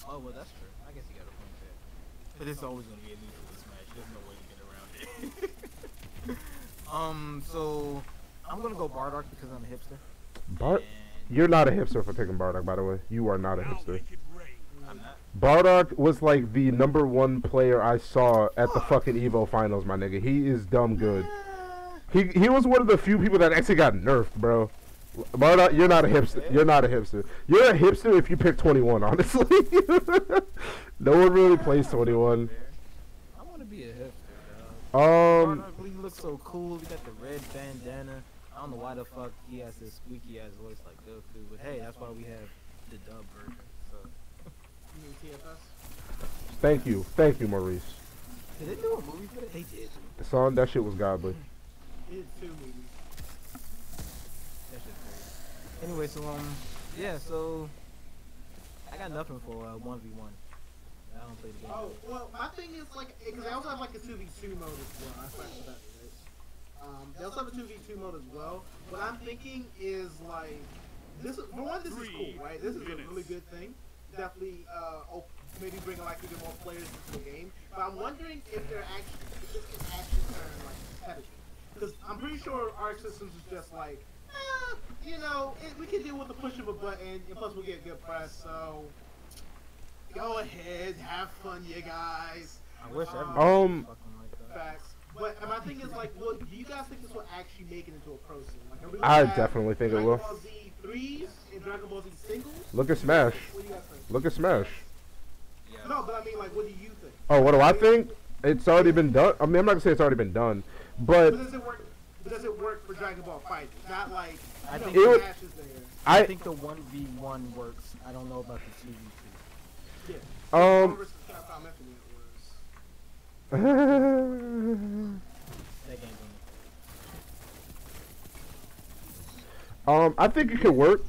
Speaker 2: Oh, well, that's true. I guess you got a point there. But it's always gonna be a neutral to Smash. There's no way to get around it. So I'm gonna go Bardock because I'm a hipster.
Speaker 5: You're not a hipster for picking Bardock, by the way. You are not a
Speaker 4: Now
Speaker 5: hipster.
Speaker 4: make it rain.
Speaker 2: I'm not.
Speaker 5: Bardock was like the #1 player I saw at the fucking Evo finals, my nigga. He is dumb good. He was one of the few people that actually got nerfed, bro. Bardock, you're not a hipster. You're not a hipster. You're a hipster if you pick 21, honestly. No one really plays 21.
Speaker 2: I wanna be a hipster, dog. Bardock, he looks so cool. He got the red bandana. I don't know why the fuck he has this squeaky ass voice like Goku, but hey, that's why we have the dub version. So.
Speaker 3: You mean TFS?
Speaker 5: Thank you, Maurice.
Speaker 2: Did they do a movie for it? They did.
Speaker 5: Son, that shit was godly.
Speaker 3: He did 2 movies.
Speaker 2: Anyway, so yeah, so I got nothing for 1v1. I don't play the game.
Speaker 3: Oh, well, my thing is like, because I also have like a 2v2 mode as well. I forgot about this. They also have a 2v2 mode as well. What I'm thinking is like, this is, for one, this is cool, right? This is a really good thing. Definitely, maybe bring like even more players into the game. But I'm wondering if this can actually turn like competitive. Because I'm pretty sure Arc Systems is just like, you know, we can deal with the push of a button, and plus we'll get good press, so go ahead, have fun, you guys.
Speaker 2: I wish everyone was fucking like that.
Speaker 3: Facts. But my thing is like, well, do you guys think this will actually make it into a pro scene? Like, are we
Speaker 5: I
Speaker 3: gonna have
Speaker 5: definitely think it will.
Speaker 3: Dragon Ball Z 3s and Dragon Ball Z singles?
Speaker 5: Look at Smash.
Speaker 3: What do you guys think?
Speaker 5: Look at Smash.
Speaker 3: No, but I mean, like, what do you think?
Speaker 5: Oh, what do I think? It's already been done. I mean, I'm not gonna say it's already been done, but
Speaker 3: But does it work for Dragon Ball FighterZ? Not like,
Speaker 2: I think
Speaker 5: it would-
Speaker 3: Smash is there.
Speaker 2: I think the 1v1 works. I don't know about the 2v2.
Speaker 3: Yeah.
Speaker 5: um,
Speaker 3: Versus Capcom Infinite was.
Speaker 2: That game
Speaker 5: I think it could work.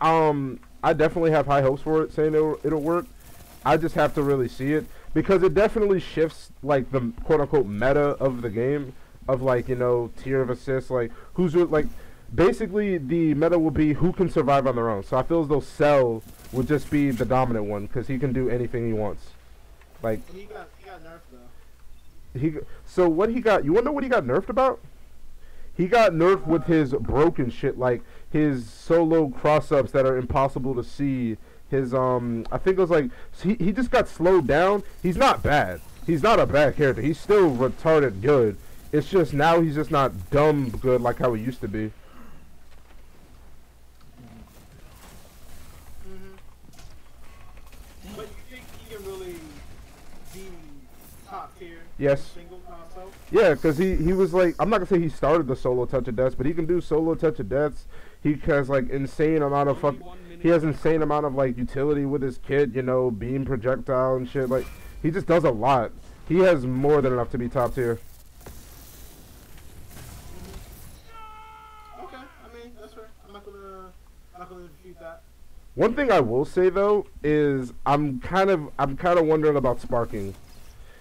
Speaker 5: I definitely have high hopes for it, saying it'll work. I just have to really see it because it definitely shifts like the quote unquote meta of the game of like, you know, tier of assists, like who's like basically the meta will be who can survive on their own. So I feel as though Cell would just be the dominant one because he can do anything he wants. Like
Speaker 3: And he got nerfed though.
Speaker 5: so what he got? You wanna know what he got nerfed about? He got nerfed with his broken shit, like his solo cross-ups that are impossible to see. His I think it was like he just got slowed down. He's not bad. He's not a bad character. He's still retarded good. It's just now he's just not dumb good like how he used to be.
Speaker 3: But you think he can really be top tier?
Speaker 5: Yes.
Speaker 3: Single console?
Speaker 5: Yeah, because he was like, I'm not gonna say he started the solo touch of deaths, but he can do solo touch of deaths. He has like insane amount of he has insane amount of like utility with his kit, you know, beam projectile and shit. Like he just does a lot. He has more than enough to be top tier.
Speaker 3: Okay, I mean that's fair. I'm not gonna dispute that.
Speaker 5: One thing I will say though is I'm kind of wondering about sparking,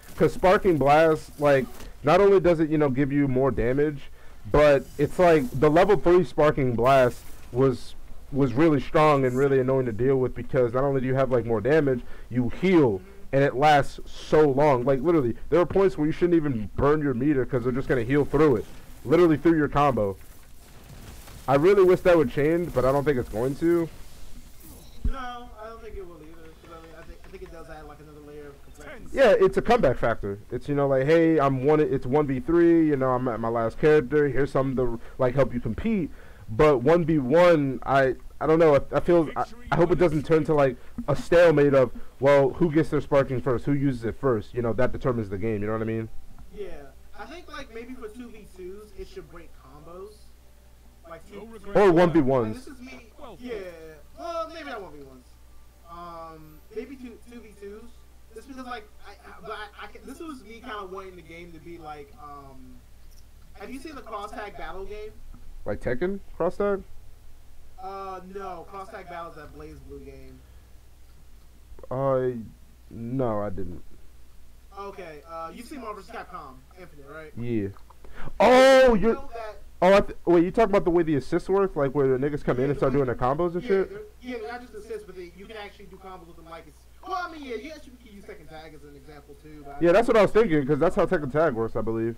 Speaker 5: because sparking blast, like, not only does it, you know, give you more damage, but it's like the level 3 sparking blast was really strong and really annoying to deal with, because not only do you have like more damage, you heal and it lasts so long. Like literally there are points where you shouldn't even burn your meter because they're just gonna heal through it, literally through your combo. I really wish that would change, but I don't think it's going to.
Speaker 3: No, I don't think it will either. 'Cause I mean, I think it does add like another layer of complexity.
Speaker 5: Yeah, it's a comeback factor. It's, you know, like, hey, it's 1v3, you know, I'm at my last character, here's something to like help you compete. But 1v1, I don't know, I hope it doesn't turn to like a stalemate of, well, who gets their sparking first, who uses it first, you know, that determines the game, you know what I mean?
Speaker 3: Yeah, I think like maybe for 2v2s it should break combos. Like
Speaker 5: Or
Speaker 3: like,
Speaker 5: 1v1s.
Speaker 3: this is me. Yeah. Well, maybe not 1v1s. Maybe 2v2s. Just because like this was me kind of wanting the game to be like have you seen the cross tag battle game?
Speaker 5: Like Tekken cross tag?
Speaker 3: No, cross tag battle is that Blaze Blue game.
Speaker 5: No, I didn't.
Speaker 3: Okay, you've seen Marvel vs. Capcom Infinite, right?
Speaker 5: Yeah. Oh,
Speaker 3: You
Speaker 5: you're.
Speaker 3: know that-
Speaker 5: Wait, you talk about the way the assists work, like where the niggas come in and start doing their combos and shit?
Speaker 3: Yeah, not just assists, but you can actually do combos with them like it's. Well, I mean, yeah, you actually can use second tag as an example too. But
Speaker 5: Yeah, that's what I was thinking, because that's how Tekken Tag works, I believe.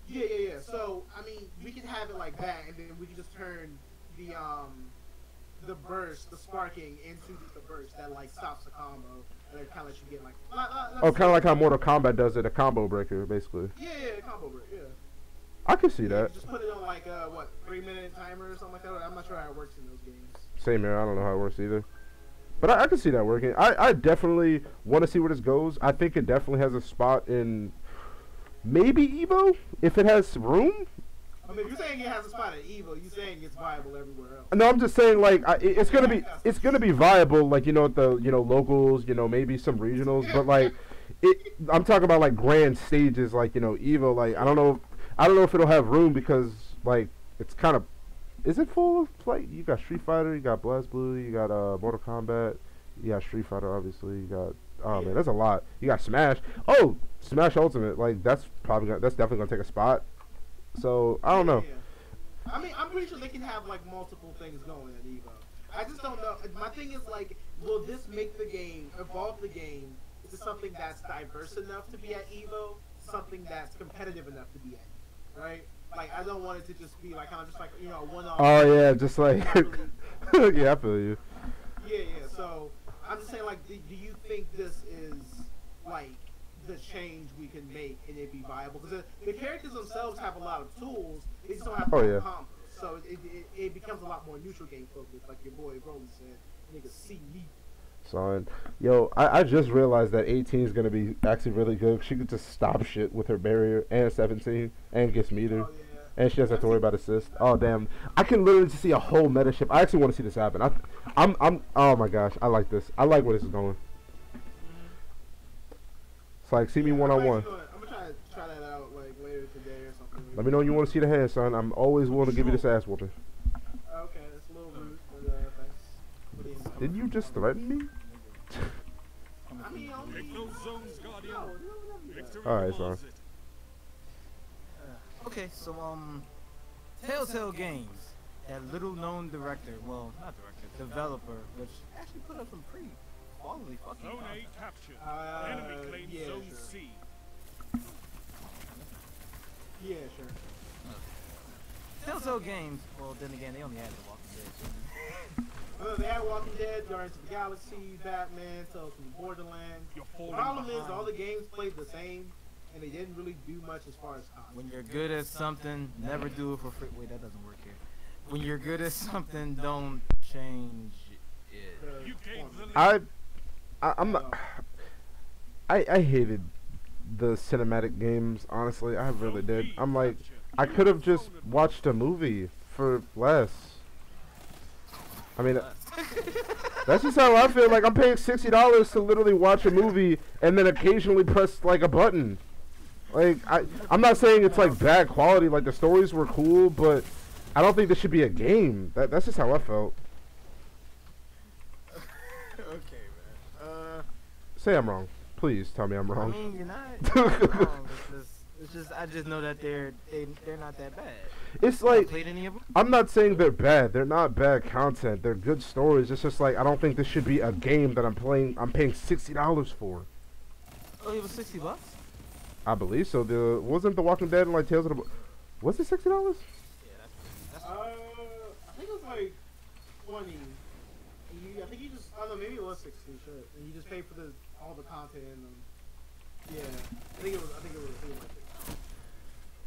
Speaker 3: Yeah. So, I mean, we can have it like that, and then we can just turn the burst, the sparking, into the burst that like stops the combo, and it kind of lets you get like.
Speaker 5: Oh, kind of like how Mortal Kombat does it, a combo breaker, basically.
Speaker 3: Yeah, combo break. Yeah.
Speaker 5: I can see
Speaker 3: You
Speaker 5: that.
Speaker 3: just put it on like 3-minute timer or something like that. I'm not sure how it works in those games.
Speaker 5: Same here, I don't know how it works either. But I can see that working. I definitely want to see where this goes. I think it definitely has a spot in maybe Evo, if it has room.
Speaker 3: I mean, if you're saying it has a spot at Evo, you're saying it's viable everywhere else.
Speaker 5: No, I'm just saying, like, it's gonna be viable, like, you know, at the, you know, locals, you know, maybe some regionals, but like, I'm talking about like grand stages, like, you know, Evo. Like, I don't know if it'll have room, because like it's kind of Is it full of like you got Street Fighter, you got BlazBlue, you got Mortal Kombat, you got Street Fighter obviously, you got man, that's a lot. You got Smash. Oh, Smash Ultimate, like that's definitely gonna take a spot. So I don't know.
Speaker 3: Yeah. I mean, I'm pretty sure they can have like multiple things going at Evo. I just don't know. My thing is like, will this make the game, evolve the game to something that's diverse enough to be at Evo, something that's competitive enough to be at Evo, right? Like, I don't want it to just be like kind of just like, you know, one-off.
Speaker 5: Oh yeah, just like yeah, I feel you.
Speaker 3: Yeah. So I'm just saying, like, do you think this is like the change we can make and it be viable? Because the characters themselves have a lot of tools, they just don't have combos. So it becomes a lot more neutral game focused, like your boy Broly said. Niggas see me.
Speaker 5: Son, yo, I just realized that 18 is gonna be actually really good. She could just stop shit with her barrier, and 17, and gets meter, and she doesn't have to worry about assist. Oh damn, I can literally see a whole meta shift. I actually want to see this happen. I'm oh my gosh, I like this. I like where this is going. It's like see me one on one.
Speaker 3: I'm gonna try that out like later today or something.
Speaker 5: Let me know when you want to see the hand, son. I'm always willing to give you this ass whooping.
Speaker 3: Okay, it's a little rude, but thanks.
Speaker 5: Did you just threaten me?
Speaker 3: I mean,
Speaker 5: Alright, sorry.
Speaker 2: Okay, so Telltale Games, that little known director, well, not director, developer, which actually put up some pretty quality fucking
Speaker 4: Zone
Speaker 2: content.
Speaker 4: A captured. Enemy claims
Speaker 3: yeah,
Speaker 4: Zone
Speaker 3: sure.
Speaker 4: C.
Speaker 3: Yeah, sure.
Speaker 2: Telltale Games, well, then again, they only had The Walking Dead.
Speaker 3: They had Walking Dead, Guardians of the Galaxy, Batman, Tales from the Borderlands.
Speaker 4: You're
Speaker 3: The
Speaker 4: falling
Speaker 3: problem is
Speaker 4: behind.
Speaker 3: all the games played the same, and they didn't really do much as far as content.
Speaker 2: When you're good at something, never do it for free. Wait, that doesn't work here. When you're good at something, don't change it.
Speaker 4: You gave the
Speaker 5: I'm not. I hated the cinematic games. Honestly, I really did. I'm like, I could have just watched a movie for less. I mean, that's just how I feel. Like I'm paying $60 to literally watch a movie and then occasionally press like a button. Like I'm not saying it's like bad quality. Like the stories were cool, but I don't think this should be a game. That's just how I felt.
Speaker 2: Okay, man.
Speaker 5: Say I'm wrong. Please tell me I'm
Speaker 2: I
Speaker 5: wrong.
Speaker 2: mean, you're not wrong. It's just I just know that they're not that bad.
Speaker 5: It's
Speaker 2: Have you
Speaker 5: like
Speaker 2: played any of them?
Speaker 5: I'm not saying they're bad. They're not bad content. They're good stories. It's just like I don't think this should be a game that I'm playing. I'm paying $60 for.
Speaker 2: Oh, it was $60.
Speaker 5: I believe so. Wasn't The Walking Dead and like Tales of the was it $60?
Speaker 2: Yeah, that's
Speaker 3: I think it was like 20. I think you just, I don't know, maybe it was 60, shit. And you just pay for all the content and yeah. I think it was like 60.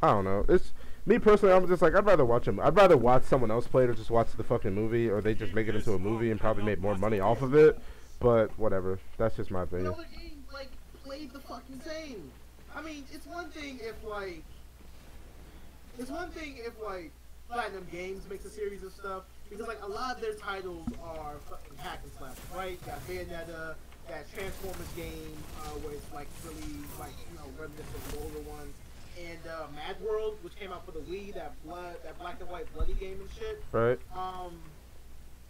Speaker 5: I don't know. It's me personally. I'm just like I'd rather watch them. I'd rather watch someone else play it or just watch the fucking movie, or they just make it into a movie and probably make more money off of it. But whatever. That's just my opinion.
Speaker 3: No, the game, like, played the fucking same. I mean, it's one thing if like Platinum Games makes a series of stuff, because like a lot of their titles are fucking hack and slash, right? You got Bayonetta, that Transformers game, where it's like really like, you know, reminiscent of the older ones, and Mad World, which came out for the Wii, that black and white bloody game and shit.
Speaker 5: Right.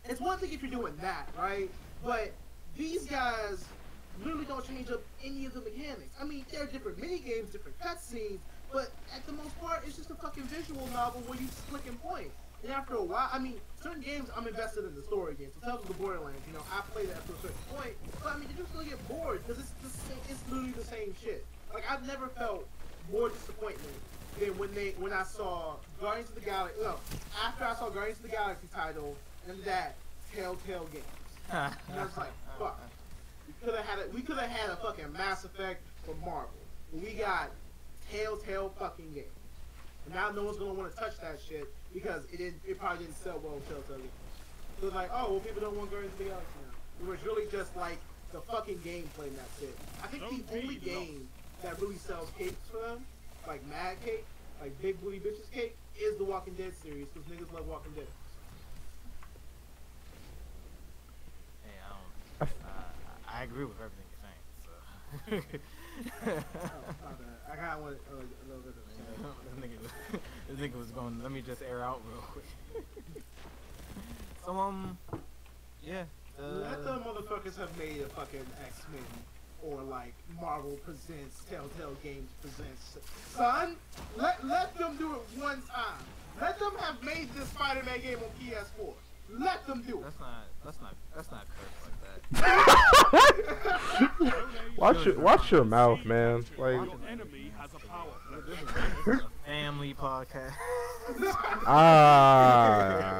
Speaker 3: It's one thing if you're doing that, right? But these guys literally don't change up any of the mechanics. I mean, there are different mini games, different cutscenes, but at the most part, it's just a fucking visual novel where you click and point. And after a while, I mean, certain games I'm invested in the story games. So Tales of the Borderlands, you know, I play that up to a certain point, but I mean, you just really get bored because it's literally the same shit. Like I've never felt more disappointment than when I saw Guardians of the Galaxy. No, after I saw Guardians of the Galaxy title and that Telltale games, and I was like, fuck. We could have had a fucking Mass Effect from Marvel. We got Telltale fucking game. And now no one's gonna want to touch that shit because it probably didn't sell well with Telltale games. So it's like, oh well, people don't want Guardians of the Galaxy now. It was really just like the fucking gameplay and that's it. I think the only game that really sells cakes for them, like Mad Cake, like Big Booty Bitches Cake, is the Walking Dead series because niggas love Walking Dead.
Speaker 2: Hey, I agree with everything you're saying. So.
Speaker 3: I kind of want a little bit of
Speaker 2: This nigga was going. Let me just air out real quick. So yeah.
Speaker 3: Let the motherfuckers have made a fucking X-Men or like Marvel presents, Telltale Games presents. Son, let them do it one time. Let them have made this Spider-Man game on PS4. Let them do it.
Speaker 2: That's not cursed like that.
Speaker 5: Watch your mouth, man. Like,
Speaker 4: Your enemy has a power
Speaker 2: This is a family podcast.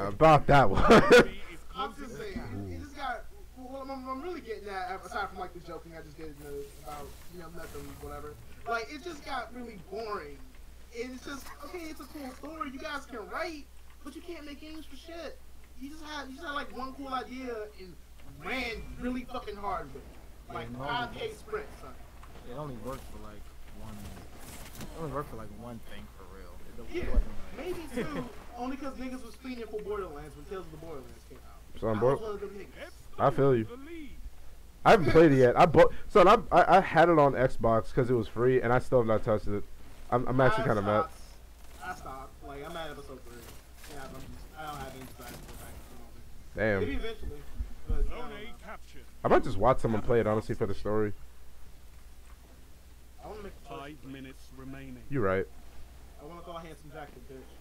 Speaker 5: about that one.
Speaker 3: I'm just saying, it just got. What I'm really getting at, aside from like the joking I just did about let them whatever. Like it just got really boring. It's just okay. It's a cool story. You guys can write, but you can't make games for shit. You just had like one cool idea and ran really fucking hard with it. Like 5K sprint, son.
Speaker 2: It only worked for like one. It only worked for like one thing for real.
Speaker 3: Yeah,
Speaker 2: wasn't like,
Speaker 3: maybe two. Only because niggas was fiending for Borderlands when Tales of the Borderlands came out.
Speaker 5: Son,
Speaker 3: I
Speaker 5: bro,
Speaker 3: was one of them niggas.
Speaker 5: I feel you. I haven't played it yet. I had it on Xbox because it was free, and I still have not touched it. I'm actually kind of mad.
Speaker 3: I stopped. Like I'm at episode 3. Yeah, I don't have any desire to go back at the moment.
Speaker 5: Damn.
Speaker 3: Maybe eventually, but
Speaker 4: Zone A captured.
Speaker 5: I might just watch someone play it, honestly, for the story.
Speaker 3: I want to make a
Speaker 4: 5 minutes remaining.
Speaker 5: You're right.
Speaker 3: I want to call Handsome Jack the bitch.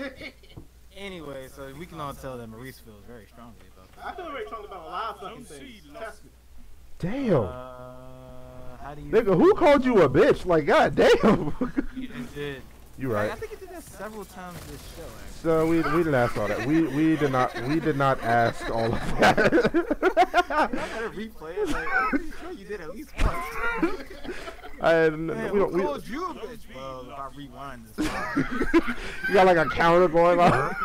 Speaker 2: okay. Anyway, so we can all tell that Maurice feels very strongly about this.
Speaker 3: I feel very strong about a lot of fucking things. Test me.
Speaker 5: Damn.
Speaker 2: How do you?
Speaker 5: Nigga, who called you a bitch? Like, god damn.
Speaker 2: You just did.
Speaker 5: You right.
Speaker 2: I think you did that several times this show. Actually.
Speaker 5: So we didn't ask all that. We did not ask all of that.
Speaker 2: I gotta replay it. Like, I'm pretty sure you did at least once.
Speaker 5: We
Speaker 2: called you a bitch? Well, if I rewind this.
Speaker 5: You got like a counter going on.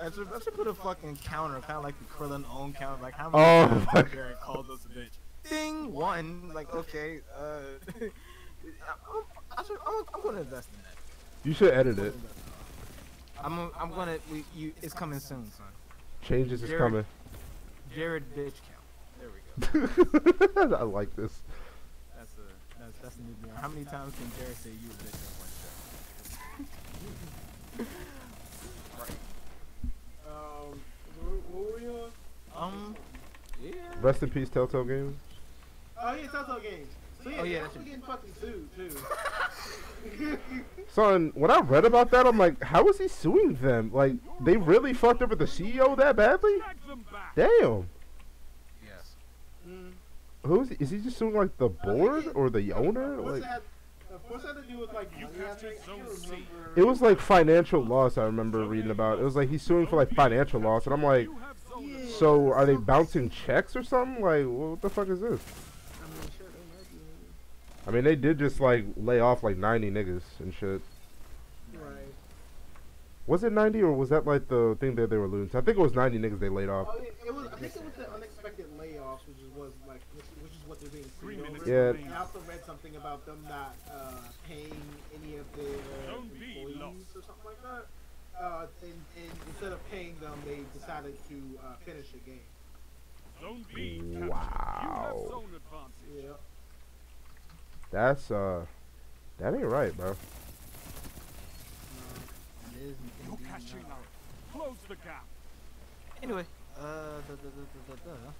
Speaker 2: I should put a fucking counter, kind of like the Krillin own counter. Like how many times Jared called us a bitch? Ding, one. Like okay. I'm gonna invest in that.
Speaker 5: You should edit it.
Speaker 2: I'm gonna. It's coming soon, son.
Speaker 5: Changes is coming.
Speaker 2: Jared bitch count. There we go.
Speaker 5: I like this.
Speaker 2: That's a new deal. How many times can Jared say you a bitch in one show? Right.
Speaker 3: What were we on?
Speaker 2: Yeah.
Speaker 5: Rest in peace, Telltale Games.
Speaker 3: Oh yeah, Telltale Games. So yeah,
Speaker 2: Oh, yeah,
Speaker 3: they're
Speaker 2: that's
Speaker 3: getting fucking sued too.
Speaker 5: Son, when I read about that, I'm like, how is he suing them? Like, they really fucked over the CEO that badly? Damn.
Speaker 2: Yes.
Speaker 5: Is he just suing like the board or the owner? Like,
Speaker 3: What's that to do with like money? I can't remember.
Speaker 5: it was like financial loss. I remember reading about. It was like he's suing for like financial loss, and I'm like,
Speaker 3: Yeah.
Speaker 5: so are they bouncing checks or something? Like, what the fuck is this?
Speaker 3: I mean, sure, they might be.
Speaker 5: I mean, they did just like lay off like 90 niggas and shit.
Speaker 3: Right.
Speaker 5: Was it 90 or was that like the thing that they were losing? I think it was 90 niggas they laid off.
Speaker 3: Oh, it was. I think it was the unexpected layoffs, which is what they're being sued over.
Speaker 5: Yeah.
Speaker 3: And I also read something about them not paying any of their employees or something like that. And instead of paying them, they decided to finish the game.
Speaker 4: Zone B
Speaker 5: Wow.
Speaker 4: You have zone advantage.
Speaker 3: Yeah.
Speaker 5: That's that ain't right, bro.
Speaker 4: You're catching up. Close the gap.
Speaker 2: Anyway, I think we're just about done.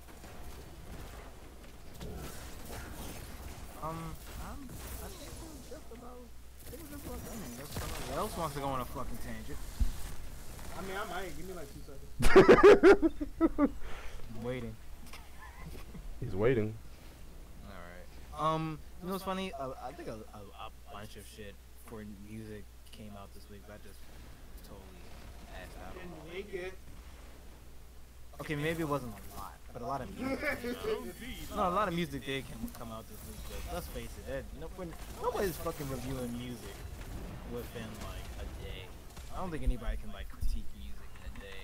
Speaker 2: Unless somebody else wants to go on a fucking tangent.
Speaker 3: I mean, I might. Give me like 2 seconds.
Speaker 2: I'm waiting.
Speaker 5: He's waiting.
Speaker 2: Alright. You know what's funny? I think a bunch of shit for music came out this week, but I just totally asked out.
Speaker 3: Didn't make it.
Speaker 2: Okay, maybe it wasn't a lot, but a lot of music. No, a lot of music did come out this week, but let's face it, nobody's fucking reviewing music within like a day. I don't think anybody can like critique music in a day.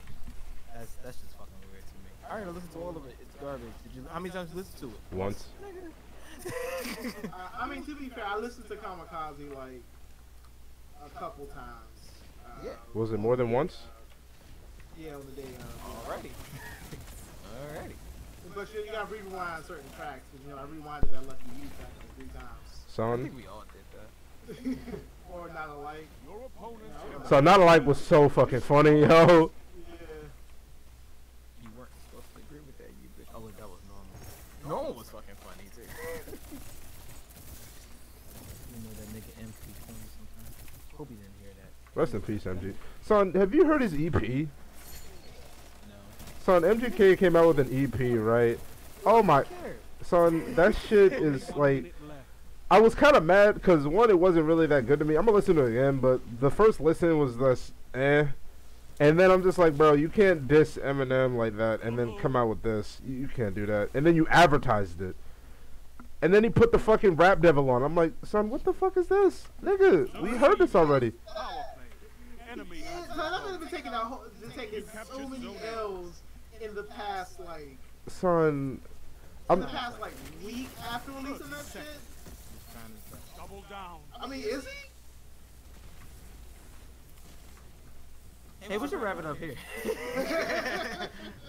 Speaker 2: That's just fucking weird to me. Alright, I listened to all of it. It's garbage. How many times did you listen to it?
Speaker 5: Once.
Speaker 3: I mean, to be fair, I listened to Kamikaze like a couple times.
Speaker 2: Yeah.
Speaker 5: Was it more than once?
Speaker 3: Yeah, on the day.
Speaker 2: Alrighty. Alrighty.
Speaker 3: But you gotta rewind certain tracks. Cause, I rewinded that Lucky You track like 3 times.
Speaker 2: I
Speaker 5: Son,
Speaker 2: think we all did that.
Speaker 3: Or not alike.
Speaker 4: Your opponent
Speaker 5: So Not Alike was so fucking funny, yo.
Speaker 3: Yeah.
Speaker 2: You weren't supposed to agree with that, you bitch. Oh, wait, that was normal. Normal was fucking funny too. You know that nigga MP funny sometimes. Hope he didn't hear that.
Speaker 5: Rest in peace, MG. Son, have you heard his EP?
Speaker 2: No.
Speaker 5: Son, MGK came out with an EP, right? Oh my, son, that shit is like. I was kind of mad because one, it wasn't really that good to me. I'm gonna listen to it again, but the first listen was this, and then I'm just like, bro, you can't diss Eminem like that and then come out with this. You can't do that. And then you advertised it, and then he put the fucking Rap Devil on. I'm like, son, what the fuck is this, nigga? We heard this already.
Speaker 4: Enemy.
Speaker 3: Son, I've been taking so many L's in the past, like,
Speaker 5: Son,
Speaker 3: in the past, like, week after releasing that shit.
Speaker 4: Double down.
Speaker 3: I mean, is he?
Speaker 2: Hey, we should wrap it up here.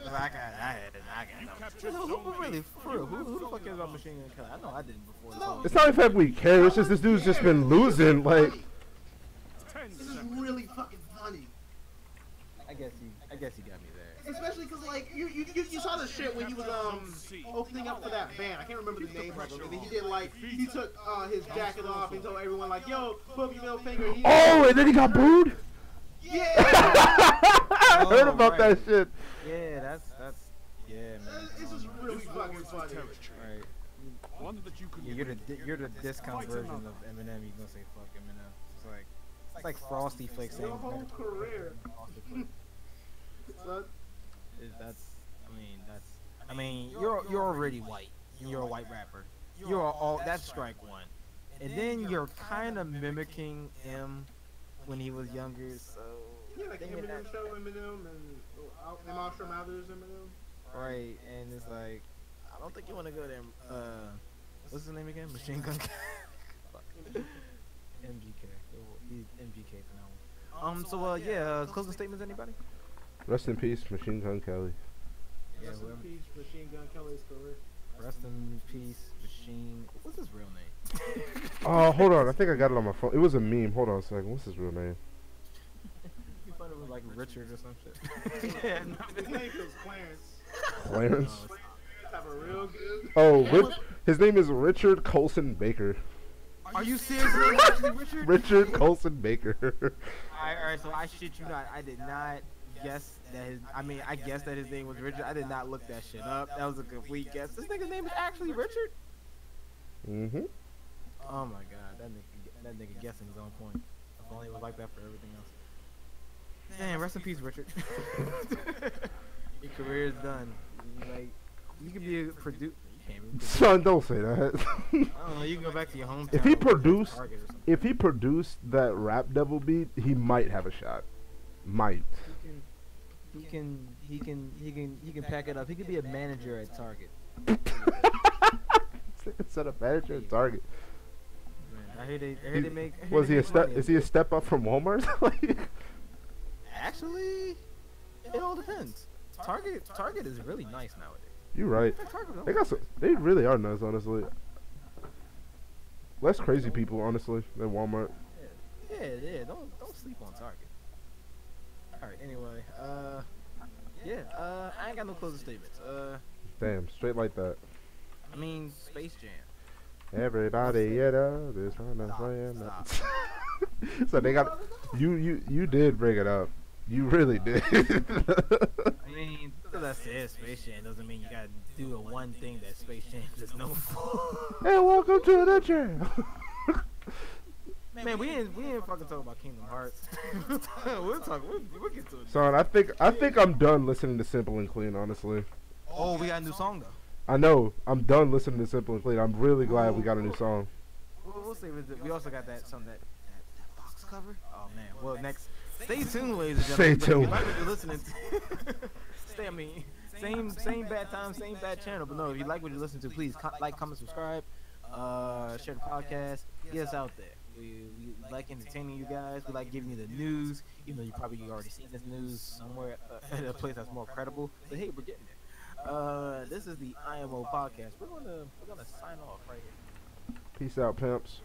Speaker 2: I got
Speaker 4: You
Speaker 2: it.
Speaker 4: captured
Speaker 2: Who
Speaker 4: so
Speaker 2: really,
Speaker 4: many.
Speaker 2: for real, who the fuck cares about Machine Gun Kelly? I know I didn't before.
Speaker 3: No.
Speaker 5: it's not the fact we care. It's just this dude's just been losing. Like,
Speaker 4: 10
Speaker 3: This is
Speaker 4: seconds.
Speaker 3: really fucking funny.
Speaker 2: I guess he got me there.
Speaker 3: Especially because, like, you saw the shit when he was opening up for that band. I can't remember the name of him. And then he did, like, he took his jacket off and told everyone, like, yo, put up your middle finger. He
Speaker 5: oh, and then he got booed.
Speaker 3: yeah.
Speaker 5: I heard about
Speaker 2: right.
Speaker 5: that shit.
Speaker 2: Yeah, that's yeah, man.
Speaker 3: This is really fucking funny.
Speaker 2: Right.
Speaker 4: One that you could
Speaker 2: Yeah, you're the discount version of Eminem. You gonna say fuck Eminem? It's like Frosty Flakes saying.
Speaker 3: Your whole career. Son.
Speaker 2: I mean, you're already white. You're a white rapper. You're all that's strike one, and then you're kind of mimicking him when he was younger. So
Speaker 3: Yeah, like Eminem show Eminem and Marshall Mathers Eminem.
Speaker 2: right, and it's like I don't think you want to go there. What's his name again? Machine Gun. Fuck. MGK. He's MGK for now. So yeah. Closing statements, anybody?
Speaker 5: Rest in peace, Machine Gun Kelly.
Speaker 2: Yeah,
Speaker 3: Rest in
Speaker 2: whoever.
Speaker 3: peace, Machine Gun Kelly's career.
Speaker 2: Rest in peace, Machine. What's his real name?
Speaker 5: Oh, hold on. I think I got it on my phone. It was a meme. Hold on a second. What's his real name?
Speaker 2: You thought it was like Richard or some shit. Yeah, no.
Speaker 3: His name is Clarence.
Speaker 5: Clarence.
Speaker 3: Have a real good.
Speaker 5: Oh, his name is Richard Colson Baker.
Speaker 2: Are you serious? His name is actually Richard?
Speaker 5: Richard Colson Baker.
Speaker 2: Alright, so I shit you not. I did not guess that I guessed that his name was Richard. I did not look that shit up. That was a complete guess. This nigga's name is actually Richard?
Speaker 5: Mm-hmm.
Speaker 2: Oh my god, that nigga guessing is on point. If only it was like that for everything else. Damn, rest in peace, Richard. Your career is done. Like, you can be a producer.
Speaker 5: Son, don't say that.
Speaker 2: I don't know. You can go back to your hometown.
Speaker 5: If he
Speaker 2: and work at
Speaker 5: produced-
Speaker 2: Target or something.
Speaker 5: If he produced that Rap Devil beat, he might have a shot. Might.
Speaker 2: He can pack it up. He could be a manager at Target.
Speaker 5: Instead of manager at Target.
Speaker 2: Man, I hear they make. I hear
Speaker 5: Was
Speaker 2: they
Speaker 5: he a
Speaker 2: make
Speaker 5: step?
Speaker 2: money
Speaker 5: Is he a step up from Walmart? Like,
Speaker 2: Actually, it all depends. Target is really nice nowadays.
Speaker 5: you right.
Speaker 2: Target,
Speaker 5: They got some. They really are nice, honestly. Less crazy people, honestly, than Walmart.
Speaker 2: Yeah. Don't sleep on Target. All right. Anyway, I ain't got no closing statements.
Speaker 5: Damn, straight like that.
Speaker 2: I mean, Space Jam.
Speaker 5: Everybody, this on the
Speaker 2: Stop.
Speaker 5: So they got you did bring it up. You really did.
Speaker 2: I mean, because I said Space Jam doesn't mean you gotta do the one thing that Space Jam is known for.
Speaker 5: Hey, welcome to the jam.
Speaker 2: Man, we ain't fucking talk about Kingdom Hearts. We'll get to it.
Speaker 5: Son, I think I'm done listening to Simple and Clean, honestly.
Speaker 2: Oh, we got a new song though.
Speaker 5: I know. I'm done listening to Simple and Clean. I'm really glad we got a new song.
Speaker 2: We'll see. We also got that box cover. Oh man. Well, next. Stay tuned, ladies and
Speaker 5: Stay
Speaker 2: gentlemen.
Speaker 5: tuned.
Speaker 2: If you like what you're listening to, same bad time, same bad channel. But no, if you like what you're listening to, please like, comment, subscribe, share the podcast, get us out there. We like entertaining you guys. We like giving you the news, even though you probably already seen this news somewhere at a place that's more credible. But hey, we're getting there. This is the IMO Podcast. We're gonna sign off right here.
Speaker 5: Peace out, pimps.